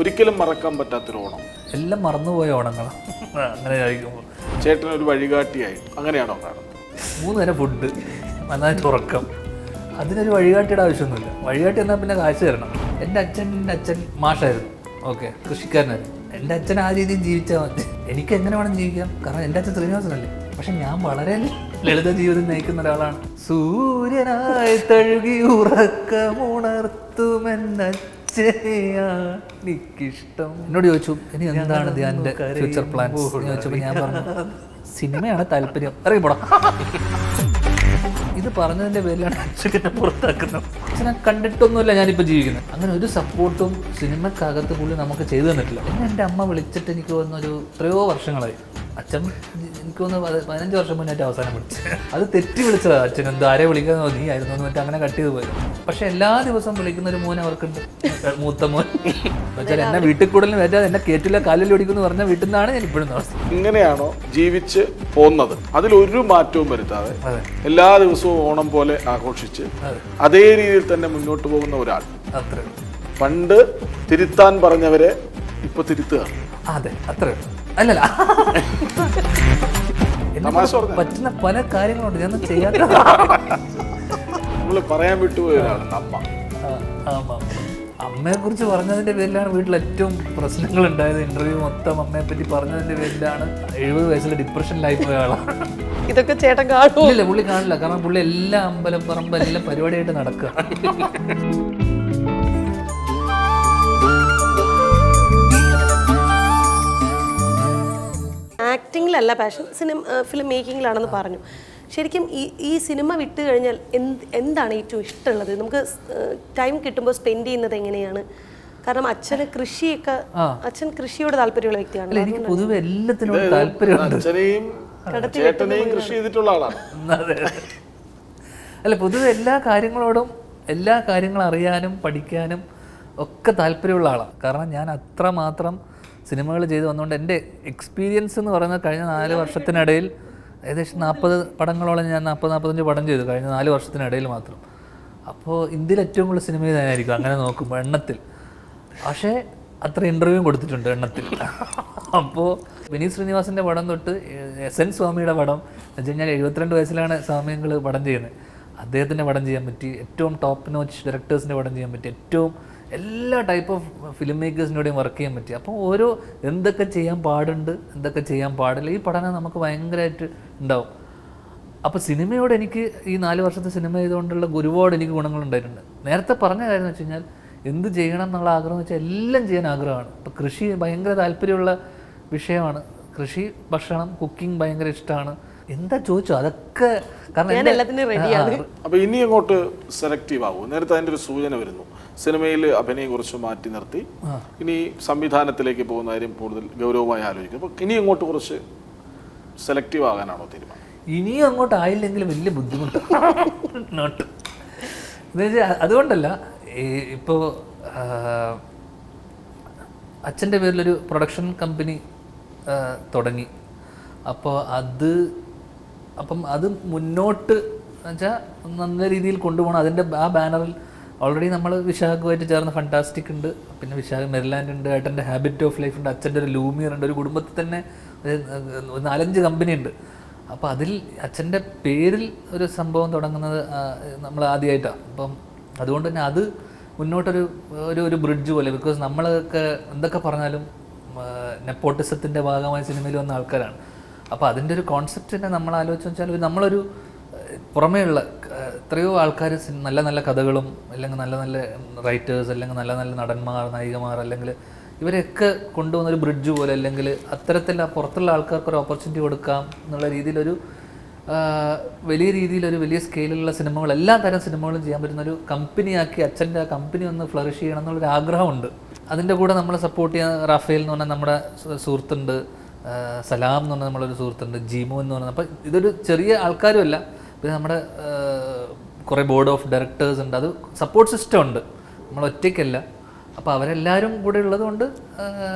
ഒരിക്കലും മറക്കാൻ പറ്റാത്തൊരു ഓണം? എല്ലാം മറന്നുപോയ ഓണങ്ങളാണ് അങ്ങനെ കഴിക്കുമ്പോൾ. ചേട്ടനൊരു വഴികാട്ടിയായി അങ്ങനെയാണോ കാണുന്നത്? 3 നേരം ഫുഡ്, നന്നായിട്ട് ഉറക്കം, അതിനൊരു വഴികാട്ടിയുടെ ആവശ്യമൊന്നുമില്ല. വഴികാട്ടി എന്നാൽ പിന്നെ കാശ് തരണം. എൻ്റെ അച്ഛൻ മാഷായിരുന്നു, ഓക്കെ, കൃഷിക്കാരനായിരുന്നു. എൻ്റെ അച്ഛൻ ആ രീതിയിൽ ജീവിച്ചാൽ മതി, എനിക്ക് എങ്ങനെ വേണം ജീവിക്കാം. കാരണം എൻ്റെ അച്ഛൻ ശ്രീനിവാസനല്ലേ. പക്ഷെ ഞാൻ വളരെ ലളിത ജീവിതം നയിക്കുന്ന ഒരാളാണ്. സൂര്യനായി തഴുകി ഉറക്കമുണർത്തുമെന്നച്ഛനെയാണിഷ്ടം. എന്നോട് ചോദിച്ചു ഇനി എന്താണ് ധ്യാൻ്റെ ഫ്യൂച്ചർ പ്ലാൻസ് ചോദിച്ചപ്പോൾ ഞാൻ പറഞ്ഞു സിനിമയാണ് താല്പര്യം, ഇറങ്ങിപ്പോടാ. ഇത് പറഞ്ഞതിൻ്റെ പേരിലാണ് അച്ഛനെ പുറത്താക്കുന്നത്. അച്ഛനെ കണ്ടിട്ടൊന്നുമില്ല ഞാനിപ്പോൾ ജീവിക്കുന്നത്. അങ്ങനെ ഒരു സപ്പോർട്ടും സിനിമക്കകത്ത് പുള്ളി നമുക്ക് ചെയ്തു തന്നിട്ടില്ല. പിന്നെ എൻ്റെ അമ്മ വിളിച്ചിട്ട് എനിക്ക് തോന്നുന്നൊരു എത്രയോ വർഷങ്ങളായി. അച്ഛൻ എനിക്ക് തോന്നുന്നു 15 വർഷം മുന്നേറ്റ് അവസാനം വിളിച്ചത്. അത് തെറ്റി വിളിച്ചതാണ്. അച്ഛൻ എന്താ ആരെ വിളിക്കാന്നോ നീ ആയിരുന്നു എന്ന് മറ്റേ അങ്ങനെ കട്ട് ചെയ്ത് പോയത്. പക്ഷെ എല്ലാ ദിവസവും വിളിക്കുന്ന ഒരു മോൻ അവർക്കുണ്ട്, മൂത്ത മോൻ. എന്നുവെച്ചാൽ എന്നെ വീട്ടിൽ കൂടുതലും വരാതെ എന്നെ കേറ്റില്ല കാലിൽ ഓടിക്കുമെന്ന് പറഞ്ഞ വീട്ടിൽ നിന്നാണ് ഞാൻ ഇപ്പോഴും അവസ്ഥ. ഇങ്ങനെയാണോ ജീവിച്ച് പോകുന്നത്? അതിലൊരു മാറ്റവും വരുത്താതെ എല്ലാ ദിവസവും ഓണം പോലെ ആഘോഷിച്ച് അതേ രീതിയിൽ തന്നെ മുന്നോട്ട് പോകുന്ന ഒരാൾ. അത്ര പണ്ട് തിരുത്താൻ പറഞ്ഞവരെ ഇപ്പൊ തിരുത്തുകയാണ്. അതെ, അത്ര അല്ലല്ല. പറ്റുന്ന പല കാര്യങ്ങളുണ്ട് ഞാൻ ചെയ്യാത്ത. നമ്മള് പറയാൻ വിട്ടുപോയതാണ് അമ്മ. അമ്മയെ കുറിച്ച് പറഞ്ഞതിന്റെ പേരിലാണ് വീട്ടിൽ ഏറ്റവും പ്രശ്നങ്ങൾ ഉണ്ടായത്. ഇന്റർവ്യൂ മൊത്തം അമ്മയെ പറ്റി പറഞ്ഞതിന്റെ പേരിലാണ് 70 വയസ്സിൽ ഡിപ്രഷനിലായി പോയ ആളാണ്. ഇതൊക്കെ ചേട്ടൻ കാണില്ല? പുള്ളി കാണില്ല. കാരണം പുള്ളി എല്ലാ അമ്പലം പറമ്പ് എല്ലാം പരിപാടിയായിട്ട് നടക്കുക. ആക്ടിങ്ങിലല്ല പാഷൻ, ഫിലിം മേക്കിങ്ങിലാണെന്ന് പറഞ്ഞു. ശരിക്കും ഈ സിനിമ വിട്ട് കഴിഞ്ഞാൽ എന്താണ് ഏറ്റവും ഇഷ്ടമുള്ളത്? നമുക്ക് ടൈം കിട്ടുമ്പോൾ സ്പെൻഡ് ചെയ്യുന്നത് എങ്ങനെയാണ്? കാരണം അച്ഛന് കൃഷിയൊക്കെ, അച്ഛൻ കൃഷിയോട് താല്പര്യമുള്ള വ്യക്തിയാണ്. എനിക്ക് പൊതുവെ എല്ലാത്തിനോട് താല്പര്യമുണ്ട്. കൃഷി ചെയ്തിട്ടുള്ള ആളാണ്. അല്ല, പൊതുവെ എല്ലാ കാര്യങ്ങളും അറിയാനും പഠിക്കാനും ഒക്കെ താല്പര്യമുള്ള ആളാണ്. കാരണം ഞാൻ അത്രമാത്രം സിനിമകൾ ചെയ്ത് വന്നുകൊണ്ട് എൻ്റെ എക്സ്പീരിയൻസ് എന്ന് പറയുന്നത് കഴിഞ്ഞ 4 വർഷത്തിനിടയിൽ ഏകദേശം 40 പടങ്ങളോളം ഞാൻ 40-45 പടം ചെയ്തു കഴിഞ്ഞ 4 വർഷത്തിനിടയിൽ മാത്രം. അപ്പോൾ ഇന്ത്യയിൽ ഏറ്റവും കൂടുതൽ സിനിമ ചെയ്തായിരിക്കും അങ്ങനെ നോക്കുമ്പോൾ എണ്ണത്തിൽ. പക്ഷേ അത്ര ഇൻ്റർവ്യൂ കൊടുത്തിട്ടുണ്ട് എണ്ണത്തിൽ. അപ്പോൾ വിനീത് ശ്രീനിവാസൻ്റെ പടം തൊട്ട് SN സ്വാമിയുടെ പടം എന്ന് വെച്ച് കഴിഞ്ഞാൽ 72 വയസ്സിലാണ് സ്വാമികൾ പടം ചെയ്യുന്നത്. അദ്ദേഹത്തിൻ്റെ പടം ചെയ്യാൻ പറ്റി, ഏറ്റവും ടോപ്പ് നോച്ച് ഡയറക്ടേഴ്സിൻ്റെ പടം ചെയ്യാൻ പറ്റി, ഏറ്റവും എല്ലാ ടൈപ്പ് ഓഫ് ഫിലിം മേക്കേഴ്സിനോടെയും വർക്ക് ചെയ്യാൻ പറ്റി. അപ്പോൾ ഓരോ എന്തൊക്കെ ചെയ്യാൻ പാടുണ്ട്, എന്തൊക്കെ ചെയ്യാൻ പാടില്ല, ഈ പഠനം നമുക്ക് ഭയങ്കരമായിട്ട് ഉണ്ടാവും. അപ്പോൾ സിനിമയോട് എനിക്ക് ഈ 4 വർഷത്തെ സിനിമ ചെയ്തുകൊണ്ടുള്ള ഒരുപാട് എനിക്ക് ഗുണങ്ങളുണ്ടായിട്ടുണ്ട്. നേരത്തെ പറഞ്ഞ കാര്യം എന്ന് വെച്ച് കഴിഞ്ഞാൽ എന്ത് ചെയ്യണം എന്നുള്ള ആഗ്രഹം എന്ന് വെച്ചാൽ എല്ലാം ചെയ്യാൻ ആഗ്രഹമാണ്. ഇപ്പോൾ കൃഷി ഭയങ്കര താല്പര്യമുള്ള വിഷയമാണ്. കൃഷി, ഭക്ഷണം, കുക്കിംഗ് ഭയങ്കര ഇഷ്ടമാണ്. എന്താ ചോദിച്ചോ അതൊക്കെ. കാരണം അപ്പോൾ ഇനി അങ്ങോട്ട് സെലക്റ്റീവ് ആവും. നേരത്തെ അതിൻ്റെ ഒരു സൂചന വരുന്നു, സിനിമയിൽ അഭിനയം കുറച്ച് മാറ്റി നിർത്തി ഇനി സംവിധാനത്തിലേക്ക് പോകുന്ന കാര്യം കൂടുതൽ ഗൗരവമായി ആലോചിക്കും. അപ്പോൾ ഇനി അങ്ങോട്ട് കുറച്ച് സെലക്റ്റീവ് ആകാനാണോ തീരുമാനം? ഇനിയും അങ്ങോട്ട് ആയില്ലെങ്കിൽ വലിയ ബുദ്ധിമുട്ടാണ്. അതുകൊണ്ടല്ല, ഇപ്പോൾ അച്ഛൻ്റെ പേരിലൊരു പ്രൊഡക്ഷൻ കമ്പനി തുടങ്ങി. അപ്പോൾ അത് മുന്നോട്ട് വെച്ചാൽ നല്ല രീതിയിൽ കൊണ്ടുപോകണം. അതിൻ്റെ ആ ബാനറിൽ ഓൾറെഡി നമ്മൾ വിശാഖുമായിട്ട് ചേർന്ന് ഫണ്ടാസ്റ്റിക് ഉണ്ട്, പിന്നെ വിശാഖ് മെറിലാൻഡ് ഉണ്ട്, ഏട്ടൻ്റെ ഹാബിറ്റ് ഓഫ് ലൈഫ് ഉണ്ട്, അച്ഛൻ്റെ ഒരു ലൂമിയർ ഉണ്ട്, ഒരു കുടുംബത്തിൽ തന്നെ 4-5 കമ്പനി ഉണ്ട്. അപ്പോൾ അതിൽ അച്ഛൻ്റെ പേരിൽ ഒരു സംഭവം തുടങ്ങുന്നത് നമ്മൾ ആദ്യമായിട്ടാണ്. അപ്പം അതുകൊണ്ട് തന്നെ അത് മുന്നോട്ടൊരു ഒരു ബ്രിഡ്ജ് പോലെ. ബിക്കോസ് നമ്മളൊക്കെ എന്തൊക്കെ പറഞ്ഞാലും നെപ്പോട്ടിസത്തിൻ്റെ ഭാഗമായി സിനിമയിൽ വന്ന ആൾക്കാരാണ്. അപ്പോൾ അതിൻ്റെ ഒരു കോൺസെപ്റ്റിനെ നമ്മൾ ആലോചിച്ച് വെച്ചാൽ നമ്മളൊരു പുറമേയുള്ള എത്രയോ ആൾക്കാർ നല്ല നല്ല കഥകളും അല്ലെങ്കിൽ നല്ല നല്ല റൈറ്റേഴ്സ് അല്ലെങ്കിൽ നല്ല നല്ല നടന്മാർ, നായികമാർ, അല്ലെങ്കിൽ ഇവരെയൊക്കെ കൊണ്ടുവന്നൊരു ബ്രിഡ്ജ് പോലെ, അല്ലെങ്കിൽ അത്തരത്തിൽ പുറത്തുള്ള ആൾക്കാർക്ക് ഒരു ഓപ്പർച്യൂണിറ്റി കൊടുക്കാം എന്നുള്ള രീതിയിലൊരു വലിയ രീതിയിലൊരു വലിയ സ്കെയിലുള്ള സിനിമകൾ, എല്ലാ തരം സിനിമകളും ചെയ്യാൻ പറ്റുന്നൊരു കമ്പനിയാക്കി അച്ഛൻ്റെ ആ കമ്പനി ഒന്ന് ഫ്ലറിഷ് ചെയ്യണം എന്നുള്ളൊരു ആഗ്രഹമുണ്ട്. അതിൻ്റെ കൂടെ നമ്മളെ സപ്പോർട്ട് ചെയ്യാൻ റാഫേൽ എന്ന് പറഞ്ഞാൽ നമ്മുടെ സുഹൃത്തുണ്ട്, സലാം എന്ന് പറഞ്ഞാൽ നമ്മളൊരു സുഹൃത്തുണ്ട്, ജീമു എന്ന് പറഞ്ഞാൽ. അപ്പോൾ ഇതൊരു ചെറിയ ആൾക്കാരുമല്ല, പിന്നെ നമ്മുടെ കുറേ ബോർഡ് ഓഫ് ഡയറക്ടേഴ്സ് ഉണ്ട്, അത് സപ്പോർട്ട് സിസ്റ്റം ഉണ്ട്, നമ്മൾ ഒറ്റയ്ക്കല്ല. അപ്പോൾ അവരെല്ലാവരും കൂടെ ഉള്ളത് കൊണ്ട്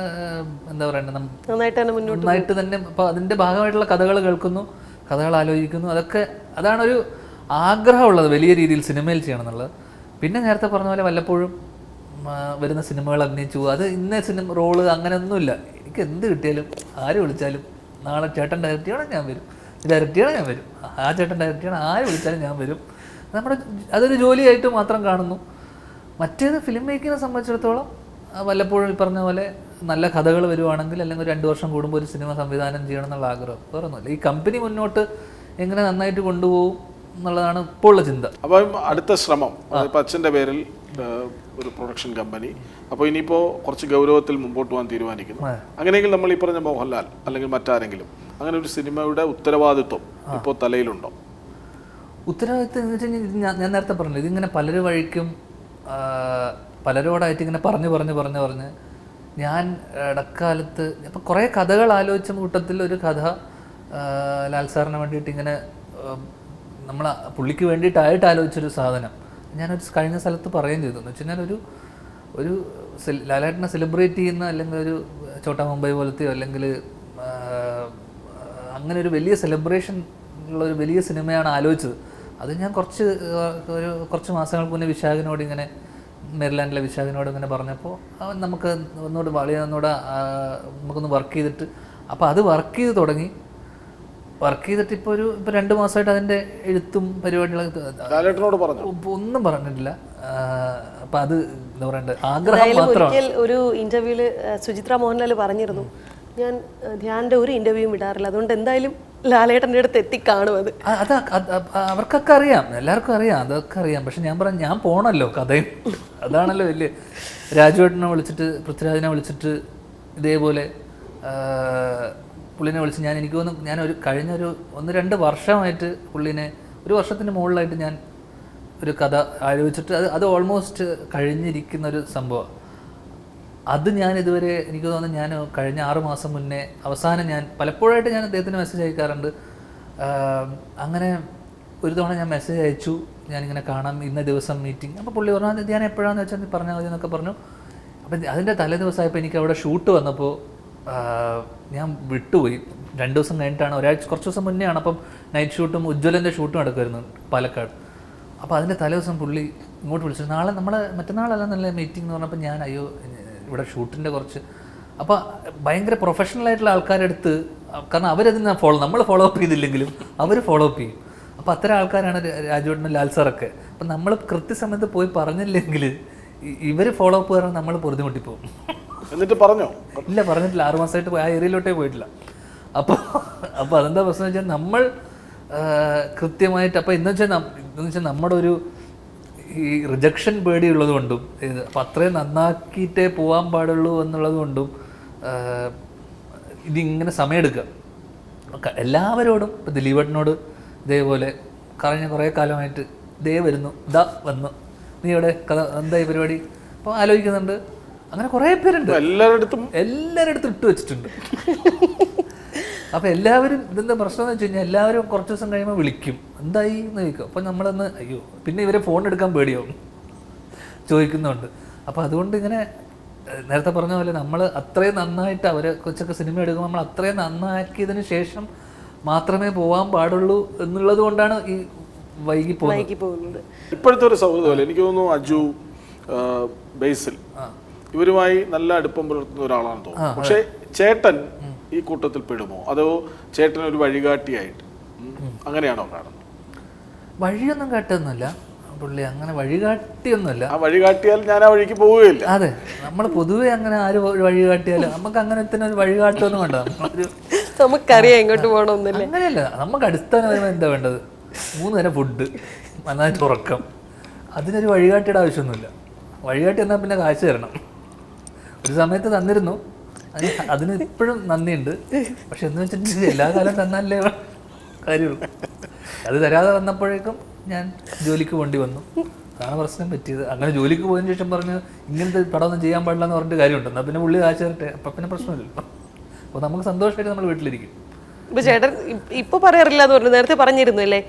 എന്താ പറയണ്ടത്, നന്നായിട്ട് തന്നെ അപ്പോൾ അതിൻ്റെ ഭാഗമായിട്ടുള്ള കഥകൾ കേൾക്കുന്നു, കഥകൾ ആലോചിക്കുന്നു. അതാണൊരു ആഗ്രഹമുള്ളത്, വലിയ രീതിയിൽ സിനിമയിൽ ചെയ്യണം എന്നുള്ളത്. പിന്നെ നേരത്തെ പറഞ്ഞ പോലെ വല്ലപ്പോഴും വരുന്ന സിനിമകൾ അഭിനയിച്ചു. അത് ഇന്ന സിനിമ റോള് അങ്ങനെയൊന്നുമില്ല. എനിക്ക് എന്ത് കിട്ടിയാലും ആര് വിളിച്ചാലും നാളെ ചേട്ടൻ ഡയറക്റ്റ് ചെയ്യണം ഞാൻ വരും, ഡയറക്റ്റ് ചെയ്യണം ഞാൻ വരും, ആ ചേട്ടൻ ഡയറക്റ്റ് ചെയ്യണം, ആര് വിളിച്ചാലും ഞാൻ വരും. നമ്മുടെ അതൊരു ജോലിയായിട്ട് മാത്രം കാണുന്നു. മറ്റേത് ഫിലിം മേക്കിങ്ങിനെ സംബന്ധിച്ചിടത്തോളം വല്ലപ്പോഴും ഈ പറഞ്ഞ പോലെ നല്ല കഥകൾ വരുവാണെങ്കിൽ അല്ലെങ്കിൽ 2 വർഷം കൂടുമ്പോൾ ഒരു സിനിമ സംവിധാനം ചെയ്യണം എന്നുള്ള ആഗ്രഹം, വേറെ ഒന്നുമില്ല. ഈ കമ്പനി മുന്നോട്ട് എങ്ങനെ നന്നായിട്ട് കൊണ്ടുപോകും എന്നുള്ളതാണ് ഇപ്പോൾ ഉള്ള ചിന്ത. അപ്പം അടുത്ത ശ്രമം ഇപ്പം അച്ഛൻ്റെ പേരിൽ ഒരു പ്രൊഡക്ഷൻ കമ്പനി, അപ്പോൾ ഇനിയിപ്പോൾ കുറച്ച് ഗൗരവത്തിൽ മുമ്പോട്ട് പോകാൻ തീരുമാനിക്കുന്നു. അങ്ങനെയെങ്കിൽ നമ്മൾ ഈ പറഞ്ഞ മോഹൻലാൽ അല്ലെങ്കിൽ മറ്റാരെങ്കിലും അങ്ങനെ ഒരു സിനിമയുടെ ഉത്തരവാദിത്വം ഇപ്പോൾ തലയിലുണ്ടോ? ഉത്തരവാദിത്വം എന്ന് വെച്ച് കഴിഞ്ഞാൽ ഞാൻ നേരത്തെ പറഞ്ഞില്ല, ഇതിങ്ങനെ പലര് വഴിക്കും പലരോടായിട്ട് ഇങ്ങനെ പറഞ്ഞ് ഞാൻ ഇടക്കാലത്ത് ഇപ്പം കുറേ കഥകൾ ആലോചിച്ച കൂട്ടത്തിൽ ഒരു കഥ ലാൽ സാറിന് വേണ്ടിയിട്ട് ഇങ്ങനെ നമ്മൾ പുള്ളിക്ക് വേണ്ടിയിട്ടായിട്ട് ആലോചിച്ചൊരു സാധനം ഞാനൊരു കഴിഞ്ഞ സ്ഥലത്ത് പറയുകയും ചെയ്തു. എന്ന് വെച്ച് കഴിഞ്ഞാൽ ഒരു ലാലേട്ടനെ സെലിബ്രേറ്റ് ചെയ്യുന്ന അല്ലെങ്കിൽ ഒരു ചോട്ടാ മുംബൈ പോലത്തെയോ അല്ലെങ്കിൽ അങ്ങനെ ഒരു വലിയ സെലിബ്രേഷൻ ഉള്ള ഒരു വലിയ സിനിമയാണ് ആലോചിച്ചത്. അത് ഞാൻ കുറച്ച് മാസങ്ങൾക്ക് മുന്നേ വിശാഖിനോട് ഇങ്ങനെ മെറിലാൻഡിലെ വിശാഖിനോട് ഇങ്ങനെ പറഞ്ഞപ്പോൾ അവൻ നമുക്ക് നമുക്കൊന്ന് വർക്ക് ചെയ്തിട്ട്, അപ്പോൾ അത് വർക്ക് ചെയ്തിട്ട് ഇപ്പോൾ 2 മാസമായിട്ട് അതിൻ്റെ എഴുത്തും പരിപാടികളൊക്കെ ഒന്നും പറഞ്ഞിട്ടില്ല. അപ്പം അത് എന്താ പറയണ്ടത്, ആഗ്രഹം മാത്രമാണ്. ഒരു ഇന്റർവ്യൂല് സുചിത്ര മോഹൻലാൽ പറഞ്ഞിരുന്നു, ഞാൻ ധ്യാൻ്റെ ഒരു ഇന്റർവ്യൂവും വിടാറില്ല, അതുകൊണ്ട് എന്തായാലും ലാലേട്ടൻ്റെ അടുത്ത് എത്തിക്കാണും. അത് അവർക്കൊക്കെ അറിയാം, എല്ലാവർക്കും അറിയാം, അതൊക്കെ അറിയാം. പക്ഷെ ഞാൻ പോണല്ലോ കഥയും, അതാണല്ലോ വലിയ. രാജുവേട്ടനെ വിളിച്ചിട്ട് പൃഥ്വിരാജിനെ വിളിച്ചിട്ട് ഇതേപോലെ പുള്ളിനെ വിളിച്ച് എനിക്ക് തോന്നുന്നു ഞാൻ കഴിഞ്ഞ 1-2 വർഷമായിട്ട് പുള്ളിനെ 1 വർഷത്തിന് മുകളിലായിട്ട് ഞാൻ ഒരു കഥ ആലോചിച്ചിട്ട് അത് ഓൾമോസ്റ്റ് കഴിഞ്ഞിരിക്കുന്നൊരു സംഭവം. അത് ഞാൻ ഇതുവരെ എനിക്ക് തോന്നുന്നു ഞാൻ കഴിഞ്ഞ 6 മാസം മുന്നേ അവസാനം ഞാൻ പലപ്പോഴായിട്ട് ഞാൻ അദ്ദേഹത്തിന് മെസ്സേജ് അയക്കാറുണ്ട്. അങ്ങനെ ഒരു തവണ ഞാൻ മെസ്സേജ് അയച്ചു, ഞാനിങ്ങനെ കാണാം ഇന്ന ദിവസം മീറ്റിംഗ്. അപ്പോൾ പുള്ളി പറഞ്ഞു ഞാൻ എപ്പോഴാണെന്ന് വെച്ചാൽ നീ പറഞ്ഞാൽ മതി എന്നൊക്കെ പറഞ്ഞു. അപ്പം അതിൻ്റെ തലേ ദിവസമായപ്പോൾ എനിക്ക് അവിടെ ഷൂട്ട് വന്നപ്പോൾ ഞാൻ വിട്ടുപോയി. 2 ദിവസം കഴിഞ്ഞിട്ടാണ്, കുറച്ച് ദിവസം മുന്നേ ആണ്. അപ്പം നൈറ്റ് ഷൂട്ടും ഉജ്ജ്വലൻ്റെ ഷൂട്ടും നടക്കുമായിരുന്നു പാലക്കാട്. അപ്പോൾ അതിൻ്റെ തലേ ദിവസം പുള്ളി ഇങ്ങോട്ട് വിളിച്ചു, നാളെ മറ്റന്നാളല്ല നല്ല മീറ്റിംഗ് എന്ന് പറഞ്ഞപ്പോൾ ഞാൻ അയ്യോ ഇവിടെ ഷൂട്ടിൻ്റെ കുറച്ച്. അപ്പോൾ ഭയങ്കര പ്രൊഫഷണൽ ആയിട്ടുള്ള ആൾക്കാരുടെ അടുത്ത്, കാരണം അവരതിന് നമ്മൾ ഫോളോ അപ്പ് ചെയ്തില്ലെങ്കിലും അവർ ഫോളോ അപ്പ് ചെയ്യും. അപ്പോൾ അത്തരം ആൾക്കാരാണ് രാജുവേട്ടനും ലാൽ സാറൊക്കെ. അപ്പം നമ്മൾ കൃത്യസമയത്ത് പോയി പറഞ്ഞില്ലെങ്കിൽ ഇവർ ഫോളോ അപ്പ് കാരണം നമ്മൾ പൊറുതിമുട്ടിപ്പോവും. എന്നിട്ട് പറഞ്ഞോ? ഇല്ല, പറഞ്ഞിട്ടില്ല. 6 മാസമായിട്ട് ആ ഏരിയയിലോട്ടേ പോയിട്ടില്ല. അപ്പോൾ അതെന്താ പ്രശ്നം വെച്ചാൽ നമ്മൾ കൃത്യമായിട്ട് അപ്പോൾ എന്ന് വെച്ചാൽ നമ്മുടെ ഒരു ഈ റിജക്ഷൻ പേടിയുള്ളത് കൊണ്ടും അപ്പം അത്രയും നന്നാക്കിയിട്ടേ പോകാൻ പാടുള്ളൂ എന്നുള്ളത് കൊണ്ടും ഇതിങ്ങനെ സമയമെടുക്കുക. എല്ലാവരോടും ഇപ്പോൾ ദിലീപേട്ടനോട് ഇതേപോലെ കഴിഞ്ഞ കുറേ കാലമായിട്ട് വന്നു നീ ഇവിടെ കഥ എന്താ ഈ പരിപാടി അപ്പോൾ ആലോചിക്കുന്നുണ്ട്. അങ്ങനെ കുറേ പേരുണ്ട്, എല്ലാവരുടെ അടുത്തും ഇട്ട് വെച്ചിട്ടുണ്ട്. അപ്പോൾ എല്ലാവരും ഇതെന്താ പ്രശ്നം എന്ന് വെച്ച് കഴിഞ്ഞാൽ എല്ലാവരും കുറച്ച് ദിവസം കഴിയുമ്പോൾ വിളിക്കും, എന്തായി എന്ന് ചോദിക്കും. അപ്പോൾ നമ്മളൊന്ന് അയ്യോ, പിന്നെ ഇവരെ ഫോൺ എടുക്കാൻ പേടിയാവും ചോദിക്കുന്നുണ്ട്. അപ്പോൾ അതുകൊണ്ട് ഇങ്ങനെ നേരത്തെ പറഞ്ഞ പോലെ നമ്മൾ അത്രയും നന്നായിട്ട് അവരെ കൊച്ചൊക്കെ സിനിമ എടുക്കുമ്പോൾ നമ്മൾ അത്രയും നന്നാക്കിയതിന് ശേഷം മാത്രമേ പോകാൻ പാടുള്ളൂ എന്നുള്ളത് കൊണ്ടാണ് ഈ വൈകി പോകുന്നത്. ഇപ്പോഴത്തെ ഒരു സൗഹൃദം എനിക്ക് തോന്നുന്നു അജു, ബേസിൽ ഇവരുമായി നല്ല അടുപ്പം പുലർത്തുന്ന ഒരാളാണെന്ന് തോന്നുന്നു. പക്ഷേ ചേട്ടൻ ഈ കൂട്ടത്തിൽ പെടുമോ, അതോ ചേട്ടൻ ഒരു വഴികാട്ടിയായിട്ട് അങ്ങനെയാണോ കാണുന്നത്? വഴിയൊന്നും കാട്ടുന്നില്ല പുള്ളി, അങ്ങനെ വഴികാട്ടിയൊന്നുമില്ല. ആ വഴികാട്ടിയാൽ ഞാൻ ആ വഴിക്ക് പോവുകയില്ല. അതെ, നമ്മൾ പൊതുവെ അങ്ങനെ ആര് വഴികാട്ടിയാലും നമുക്ക് അങ്ങനെ തന്നെ ഒരു വഴികാട്ടൊന്നും വേണ്ട. നമുക്കറിയാം എങ്ങോട്ട് പോകണമെന്നില്ല. അങ്ങനെയല്ല, നമുക്ക് അടിസ്ഥാനപരമായി എന്താ വേണ്ടത്? 3 നേരം ഫുഡ്, നന്നായിട്ട് ഉറക്കം. അതിനൊരു വഴികാട്ടിയുടെ ആവശ്യമൊന്നുമില്ല. വഴികാട്ടി എന്നാൽ പിന്നെ കാശ് തരണം. ഒരു സമയത്ത് തന്നിരുന്നു, അതിന് ഇപ്പോഴും നന്ദിയുണ്ട്. പക്ഷെ എന്ന് വെച്ചിട്ടുണ്ടെങ്കിൽ എല്ലാ കാലം തന്നാലേ കാര്യമുള്ളൂ. അത് തരാതെ വന്നപ്പോഴേക്കും ഞാൻ ജോലിക്ക് പോകേണ്ടി വന്നു. അതാണ് പ്രശ്നം പറ്റിയത്. അങ്ങനെ ജോലിക്ക് പോയതിന് ശേഷം പറഞ്ഞു ഇങ്ങനത്തെ പടമൊന്നും ചെയ്യാൻ പാടില്ല എന്ന് പറഞ്ഞിട്ട് കാര്യമുണ്ട്. എന്നാൽ പിന്നെ പുള്ളി കാശ് തരട്ടെ, അപ്പം പിന്നെ പ്രശ്നമില്ലല്ലോ. അപ്പോൾ നമുക്ക് സന്തോഷമായിട്ട് നമ്മൾ വീട്ടിലിരിക്കും. ചേട്ടൻ ഇപ്പൊ പറയാറില്ല എന്ന് പറഞ്ഞു, നേരത്തെ പറഞ്ഞിരുന്നു അല്ലേ?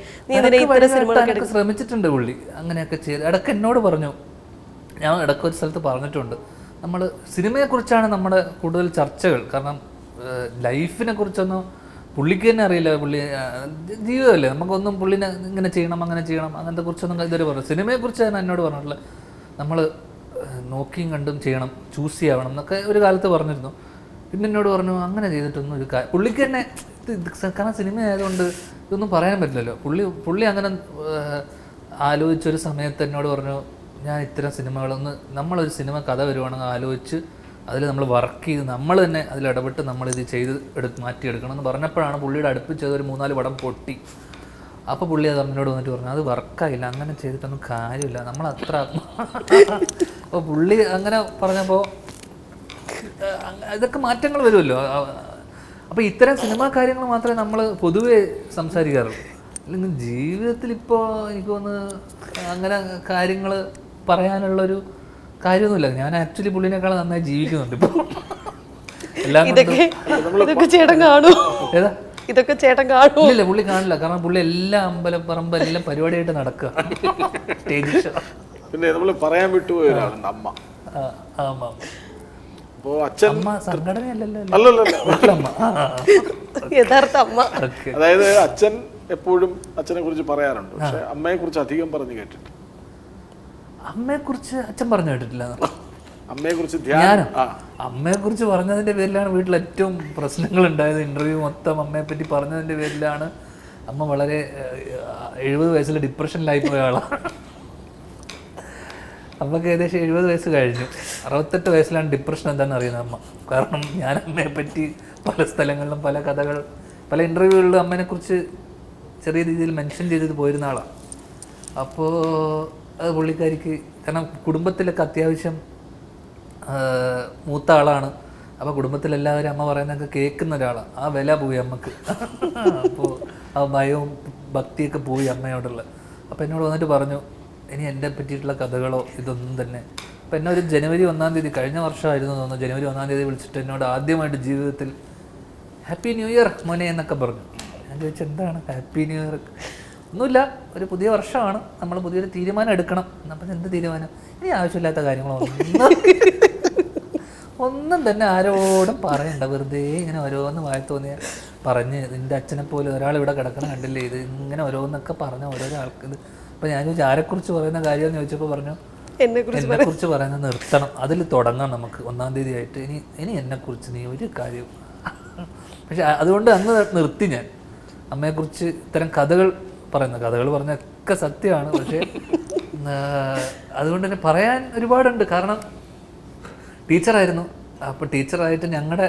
ശ്രമിച്ചിട്ടുണ്ട് പുള്ളി അങ്ങനെയൊക്കെ ചെയ്ത്. ഇടയ്ക്ക് എന്നോട് പറഞ്ഞു, ഞാൻ ഇടയ്ക്ക് ഒരു സ്ഥലത്ത് പറഞ്ഞിട്ടുണ്ട്, നമ്മൾ സിനിമയെക്കുറിച്ചാണ് നമ്മുടെ കൂടുതൽ ചർച്ചകൾ. കാരണം ലൈഫിനെ കുറിച്ചൊന്നും പുള്ളിക്ക് തന്നെ അറിയില്ല. പുള്ളി ജീവിതമല്ലേ, നമുക്കൊന്നും പുള്ളിനെ ഇങ്ങനെ ചെയ്യണം അങ്ങനെ ചെയ്യണം അങ്ങനത്തെ കുറിച്ചൊന്നും ഇതുവരെ പറഞ്ഞു. സിനിമയെക്കുറിച്ച് ഞാൻ എന്നോട് പറഞ്ഞിട്ടില്ല. നമ്മൾ നോക്കിയും കണ്ടും ചെയ്യണം, ചൂസ് ചെയ്യണം എന്നൊക്കെ ഒരു കാലത്ത് പറഞ്ഞിരുന്നു. പിന്നെ എന്നോട് പറഞ്ഞു അങ്ങനെ ചെയ്തിട്ടൊന്നും ഒരു പുള്ളിക്ക് തന്നെ കാരണം സിനിമ ആയതുകൊണ്ട് ഇതൊന്നും പറയാൻ പറ്റില്ലല്ലോ. പുള്ളി അങ്ങനെ ആലോചിച്ചൊരു സമയത്ത് എന്നോട് പറഞ്ഞു, ഞാൻ ഇത്തരം സിനിമകളൊന്ന് നമ്മളൊരു സിനിമ കഥ വരുവാണെങ്കിൽ ആലോചിച്ച് അതിൽ നമ്മൾ വർക്ക് ചെയ്ത് നമ്മൾ തന്നെ അതിലിടപെട്ട് നമ്മളിത് ചെയ്ത് മാറ്റിയെടുക്കണം എന്ന് പറഞ്ഞപ്പോഴാണ് പുള്ളിയുടെ അടുപ്പിച്ചത് ഒരു 3-4 പടം പൊട്ടി. അപ്പോൾ പുള്ളി അത് എന്നോട് വന്നിട്ട് പറഞ്ഞു, അത് വർക്കായില്ല, അങ്ങനെ ചെയ്തിട്ടൊന്നും കാര്യമില്ല, നമ്മൾ അത്ര അപ്പോൾ പുള്ളി അങ്ങനെ പറഞ്ഞപ്പോൾ ഇതൊക്കെ മാറ്റങ്ങൾ വരുമല്ലോ. അപ്പോൾ ഇത്തരം സിനിമാ കാര്യങ്ങൾ മാത്രമേ നമ്മൾ പൊതുവെ സംസാരിക്കാറുള്ളൂ. അല്ലെങ്കിൽ ജീവിതത്തിൽ ഇപ്പോൾ എനിക്ക് തോന്നുന്നു അങ്ങനെ കാര്യങ്ങൾ പറയാനുള്ളൊരു കാര്യമൊന്നുമില്ല. ഞാൻ ആക്ച്വലി പുള്ളിനേക്കാൾ നന്നായി ജീവിക്കുന്നുണ്ട് ഇപ്പോൾ. എല്ലാം ഇതൊക്കെ ചേട്ടൻ കാണൂ, ഏതാ ഇതൊക്കെ ചേട്ടൻ കാണൂ? ഇല്ല, പുള്ളി കാണില്ല. കാരണം പുള്ളി എല്ലാ അമ്പലപ്പറമ്പ് എല്ലാം പരിപാടിയായിട്ട് നടക്കുക. പിന്നെ നമ്മൾ പറയാൻ വിട്ടുപോയ ഒരാളുണ്ട്, അമ്മ. ആമാ, അച്ഛൻ സംഘടനയല്ലല്ലോ, അല്ലല്ലോ, യഥാർത്ഥ അമ്മ. അതായത് അച്ഛൻ എപ്പോഴും അച്ഛനെ കുറിച്ച് പറയാറുണ്ട്, പക്ഷെ അമ്മയെ കുറിച്ച് അധികം പറഞ്ഞു കേട്ടിട്ട്. അമ്മയെ കുറിച്ച് അച്ഛൻ പറഞ്ഞു കേട്ടിട്ടില്ല. അമ്മയെ കുറിച്ച് അമ്മയെ കുറിച്ച് പറഞ്ഞതിന്റെ പേരിലാണ് വീട്ടിൽ ഏറ്റവും പ്രശ്നങ്ങൾ ഉണ്ടായത്. ഇന്റർവ്യൂ മൊത്തം അമ്മയെ പറ്റി പറഞ്ഞതിന്റെ പേരിലാണ്. അമ്മ വളരെ 70 വയസ്സിൽ ഡിപ്രഷനിലായി പോയ ആളാണ്. അമ്മക്ക് ഏകദേശം 70 വയസ്സ് കഴിഞ്ഞു. 68 വയസ്സിലാണ് ഡിപ്രഷൻ എന്താണെന്ന് അറിയുന്നത് അമ്മ. കാരണം ഞാൻ അമ്മയെ പറ്റി പല സ്ഥലങ്ങളിലും പല കഥകൾ പല ഇൻ്റർവ്യൂകളിലും അമ്മേനെക്കുറിച്ച് ചെറിയ രീതിയിൽ മെൻഷൻ ചെയ്തത് പോയിരുന്ന ആളാണ്. അപ്പോൾ അത് പുള്ളിക്കാരിക്ക് കാരണം കുടുംബത്തിലൊക്കെ അത്യാവശ്യം മൂത്ത ആളാണ്. അപ്പോൾ കുടുംബത്തിലെല്ലാവരും അമ്മ പറയുന്നതൊക്കെ കേൾക്കുന്ന ഒരാളാണ്. ആ വില പോയി അമ്മക്ക്. അപ്പോൾ ആ ഭയവും ഭക്തിയൊക്കെ പോയി അമ്മയോടുള്ള. അപ്പോൾ എന്നോട് വന്നിട്ട് പറഞ്ഞു, ഇനി എൻ്റെ പറ്റിയിട്ടുള്ള കഥകളോ ഇതൊന്നും തന്നെ. അപ്പോൾ എന്നെ ഒരു ജനുവരി 1-ാം തീയതി കഴിഞ്ഞ വർഷമായിരുന്നു തോന്നുന്നു, ജനുവരി 1-ാം തീയതി വിളിച്ചിട്ട് എന്നോട് ആദ്യമായിട്ട് ജീവിതത്തിൽ ഹാപ്പി ന്യൂ ഇയർ മോനെ എന്നൊക്കെ പറഞ്ഞു. ഞാൻ ചോദിച്ചു എന്താണ് ഹാപ്പി ന്യൂ ഇയർ? ഒന്നുമില്ല, ഒരു പുതിയ വർഷമാണ്, നമ്മൾ പുതിയൊരു തീരുമാനം എടുക്കണം. അപ്പം എന്ത് തീരുമാനം? ഇനി ആവശ്യമില്ലാത്ത ഒന്നും തന്നെ ആരോടും പറയണ്ട, വെറുതെ ഇങ്ങനെ ഓരോന്ന് വായി തോന്നിയ പറഞ്ഞ് നിൻ്റെ അച്ഛനെ പോലെ ഒരാൾ ഇവിടെ കിടക്കണം കണ്ടില്ലേ, ഇത് ഇങ്ങനെ ഓരോന്നൊക്കെ പറഞ്ഞ ഓരോരോ ആൾക്ക് ഇത്. അപ്പോൾ ഞാൻ ചോദിച്ചു ആരെക്കുറിച്ച് പറയുന്ന കാര്യമെന്ന് ചോദിച്ചപ്പോൾ പറഞ്ഞു എന്നെക്കുറിച്ച് പറയുന്നത് നിർത്തണം, അതിൽ തുടങ്ങാം നമുക്ക് 1-ാം തീയതി ആയിട്ട്. ഇനി എന്നെക്കുറിച്ച് നീ ഒരു കാര്യവും. പക്ഷെ അതുകൊണ്ട് അന്ന് നിർത്തി ഞാൻ. അമ്മയെക്കുറിച്ച് ഇത്തരം കഥകൾ പറഞ്ഞൊക്കെ സത്യമാണ്. പക്ഷേ അതുകൊണ്ട് തന്നെ പറയാൻ ഒരുപാടുണ്ട്. കാരണം ടീച്ചറായിരുന്നു. അപ്പോൾ ടീച്ചറായിട്ട് ഞങ്ങളുടെ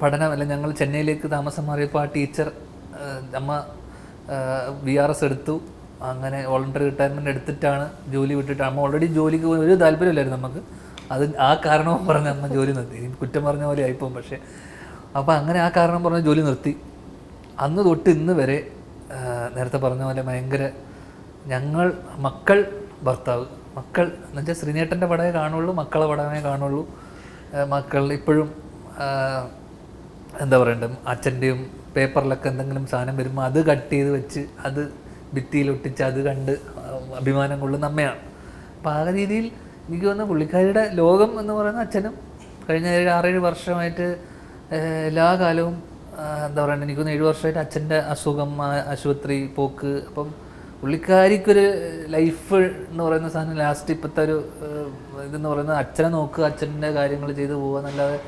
പഠനം, അല്ല ഞങ്ങൾ ചെന്നൈയിലേക്ക് താമസം മാറിയപ്പോൾ ആ ടീച്ചർ അമ്മ VRS എടുത്തു. അങ്ങനെ വോളണ്ടറി റിട്ടയർമെൻറ്റ് എടുത്തിട്ടാണ് ജോലി വിട്ടിട്ട്. അമ്മ ഓൾറെഡി ജോലിക്ക് ഒരു താല്പര്യമില്ലായിരുന്നു നമുക്ക്. അത് ആ കാരണവും പറഞ്ഞ് അമ്മ ജോലി നിർത്തി. കുറ്റം പറഞ്ഞ പോലെ ആയിപ്പോവും. പക്ഷേ അപ്പോൾ അങ്ങനെ ആ കാരണം പറഞ്ഞ് ജോലി നിർത്തി. അന്ന് തൊട്ട് ഇന്ന് വരെ നേരത്തെ പറഞ്ഞ പോലെ ഭയങ്കര ഞങ്ങൾ മക്കൾ ഭർത്താവ് മക്കൾ എന്ന് വെച്ചാൽ ശ്രീനേട്ടൻ്റെ പടമേ കാണുള്ളൂ, മക്കളെ പടമേ കാണുള്ളൂ. മക്കൾ ഇപ്പോഴും എന്താ പറയണ്ടത്, അച്ഛൻ്റെയും പേപ്പറിലൊക്കെ എന്തെങ്കിലും സാധനം വരുമ്പോൾ അത് കട്ട് ചെയ്ത് വെച്ച് അത് ഭിത്തിയിലൊട്ടിച്ച് അത് കണ്ട് അഭിമാനം കൊള്ളുന്ന അമ്മയാണ്. അപ്പോൾ ആ രീതിയിൽ എനിക്ക് തോന്നുന്നു പുള്ളിക്കാരിയുടെ ലോകം എന്ന് പറയുന്ന അച്ഛനും കഴിഞ്ഞ 6-7 വർഷമായിട്ട് എല്ലാ കാലവും എന്താ പറയുക, എനിക്കൊന്ന് 7 വർഷമായിട്ട് അച്ഛൻ്റെ അസുഖം, ആശുപത്രി പോക്ക്. അപ്പം പുള്ളിക്കാരിക്കൊരു ലൈഫ് എന്ന് പറയുന്ന സാധനം ലാസ്റ്റ് ഇപ്പോഴത്തെ ഒരു ഇതെന്ന് പറയുന്നത് അച്ഛനെ നോക്കുക, അച്ഛൻ്റെ കാര്യങ്ങൾ ചെയ്ത് പോവുക എന്നല്ലാതെ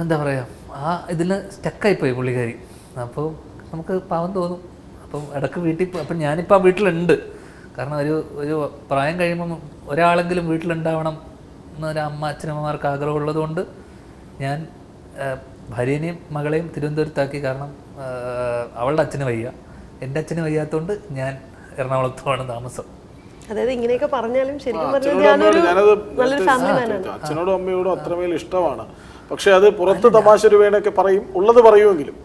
എന്താ പറയുക ആ ഇതിൽ സ്റ്റക്കായിപ്പോയി പുള്ളിക്കാരി. അപ്പോൾ നമുക്ക് പാവം തോന്നും. അപ്പം ഇടയ്ക്ക് അപ്പം ഞാനിപ്പോൾ ആ വീട്ടിലുണ്ട്. കാരണം ഒരു പ്രായം കഴിയുമ്പം ഒരാളെങ്കിലും വീട്ടിലുണ്ടാവണം എന്നൊരു അച്ഛനമ്മമാർക്ക് ആഗ്രഹമുള്ളത് കൊണ്ട് ഞാൻ ഭാര്യേനെയും മകളെയും തിരുവനന്തപുരത്താക്കി. കാരണം അവളുടെ അച്ഛന് വയ്യ, എൻ്റെ അച്ഛന് വയ്യാത്തതുകൊണ്ട് ഞാൻ എറണാകുളത്തുമാണ് താമസം. അതായത് ഇങ്ങനെയൊക്കെ പറഞ്ഞാലും ശരിക്കും നല്ലൊരു ഫാമിലി മാനാണ്. അച്ഛനോടും അമ്മയോടും അത്രമേൽ ഇഷ്ടമാണ്. പക്ഷെ അത് പുറത്ത് തമാശ രൂപേണൊക്കെ പറയും, ഉള്ളത് പറയുമെങ്കിലും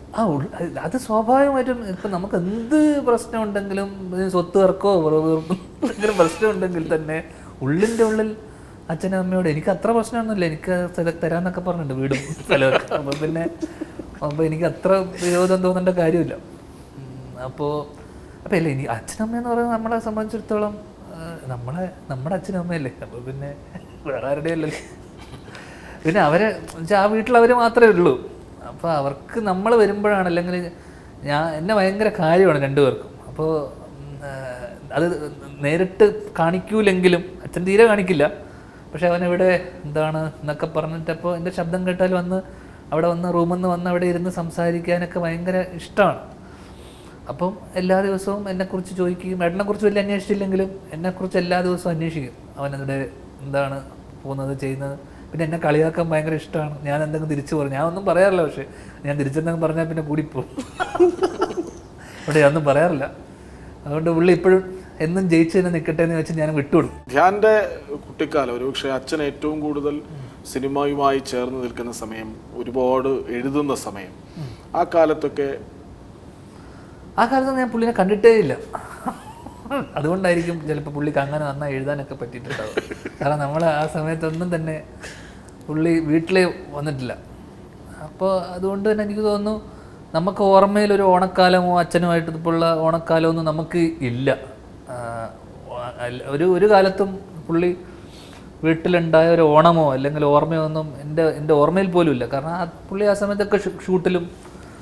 അത് സ്വാഭാവികമായിട്ടും ഇപ്പം നമുക്ക് എന്ത് പ്രശ്നം ഉണ്ടെങ്കിലും സ്വത്ത് തർക്കമോ എന്തെങ്കിലും പ്രശ്നം ഉണ്ടെങ്കിൽ തന്നെ ഉള്ളിൻ്റെ ഉള്ളിൽ അച്ഛനും അമ്മയോട് എനിക്ക് അത്ര പ്രശ്നമൊന്നുമില്ല, എനിക്ക് തരാമെന്നൊക്കെ പറഞ്ഞിട്ടുണ്ട് വീടും സ്ഥലമൊക്കെ. അപ്പോൾ എനിക്ക് അത്ര വിരോധം തോന്നേണ്ട കാര്യമില്ല. അപ്പോൾ ഇല്ല, ഇനി അച്ഛനമ്മയെന്ന് പറയുന്നത് നമ്മളെ സംബന്ധിച്ചിടത്തോളം നമ്മുടെ അച്ഛനും അമ്മയല്ലേ. അപ്പോൾ പിന്നെ വേറെ ആരുടെ അല്ലല്ലോ. പിന്നെ അവരെ ആ വീട്ടിൽ അവർ മാത്രമേ ഉള്ളൂ. അപ്പോൾ അവർക്ക് നമ്മൾ വരുമ്പോഴാണ്, അല്ലെങ്കിൽ എന്നെ ഭയങ്കര കാര്യമാണ് 2 പേർക്കും. അപ്പോൾ അത് നേരിട്ട് കാണിക്കൂലെങ്കിലും അച്ഛൻ തീരെ കാണിക്കില്ല. പക്ഷെ അവനെവിടെ എന്താണ് എന്നൊക്കെ പറഞ്ഞിട്ടപ്പോൾ എൻ്റെ ശബ്ദം കേട്ടാൽ വന്ന് അവിടെ വന്ന് റൂമിൽ നിന്ന് വന്ന് അവിടെ ഇരുന്ന് സംസാരിക്കാനൊക്കെ ഭയങ്കര ഇഷ്ടമാണ്. അപ്പം എല്ലാ ദിവസവും എന്നെക്കുറിച്ച് ചോദിക്കുകയും ഏട്ടനെക്കുറിച്ച് വലിയ അന്വേഷിച്ചില്ലെങ്കിലും എന്നെക്കുറിച്ച് എല്ലാ ദിവസവും അന്വേഷിക്കും. അവനവിടെ എന്താണ് പോകുന്നത് ചെയ്യുന്നത്. പിന്നെ എന്നെ കളിയാക്കാൻ ഭയങ്കര ഇഷ്ടമാണ്. ഞാൻ എന്തെങ്കിലും തിരിച്ചു പറയും. ഞാൻ ഒന്നും പറയാറില്ല, പക്ഷേ ഞാൻ തിരിച്ചെന്തെങ്കിലും പറഞ്ഞാൽ പിന്നെ കൂടിപ്പോവും. അവിടെ ഞാനൊന്നും പറയാറില്ല. അതുകൊണ്ട് പുള്ളി ഇപ്പോഴും എന്നും ജയിച്ചു തന്നെ നിൽക്കട്ടെ എന്ന് വെച്ച് ഞാൻ വിട്ടുകൊടുക്കും. ധ്യാൻ്റെ കുട്ടിക്കാലം ഒരുപക്ഷെ അച്ഛൻ ഏറ്റവും കൂടുതൽ സിനിമയുമായി ചേർന്ന് നിൽക്കുന്ന സമയം, ഒരുപാട് എഴുതുന്ന സമയം, ആ കാലത്തൊക്കെ ഞാൻ പുള്ളിനെ കണ്ടിട്ടേ ഇല്ല. അതുകൊണ്ടായിരിക്കും ചിലപ്പോൾ പുള്ളിക്ക് അങ്ങനെ നന്നായി എഴുതാനൊക്കെ പറ്റിയിട്ടുണ്ടാവും. കാരണം നമ്മൾ ആ സമയത്തൊന്നും തന്നെ പുള്ളി വീട്ടിലേ വന്നിട്ടില്ല. അപ്പോൾ അതുകൊണ്ട് തന്നെ എനിക്ക് തോന്നുന്നു നമുക്ക് ഓർമ്മയിലൊരു ഓണക്കാലമോ അച്ഛനുമായിട്ട് ഇപ്പോഴുള്ള ഓണക്കാലമൊന്നും നമുക്ക് ഇല്ല. ഒരു കാലത്തും പുള്ളി വീട്ടിലുണ്ടായ ഒരു ഓണമോ അല്ലെങ്കിൽ ഓർമ്മയോ ഒന്നും എൻ്റെ ഓർമ്മയിൽ പോലും ഇല്ല. കാരണം പുള്ളി ആ സമയത്തൊക്കെ ഷൂട്ടിലും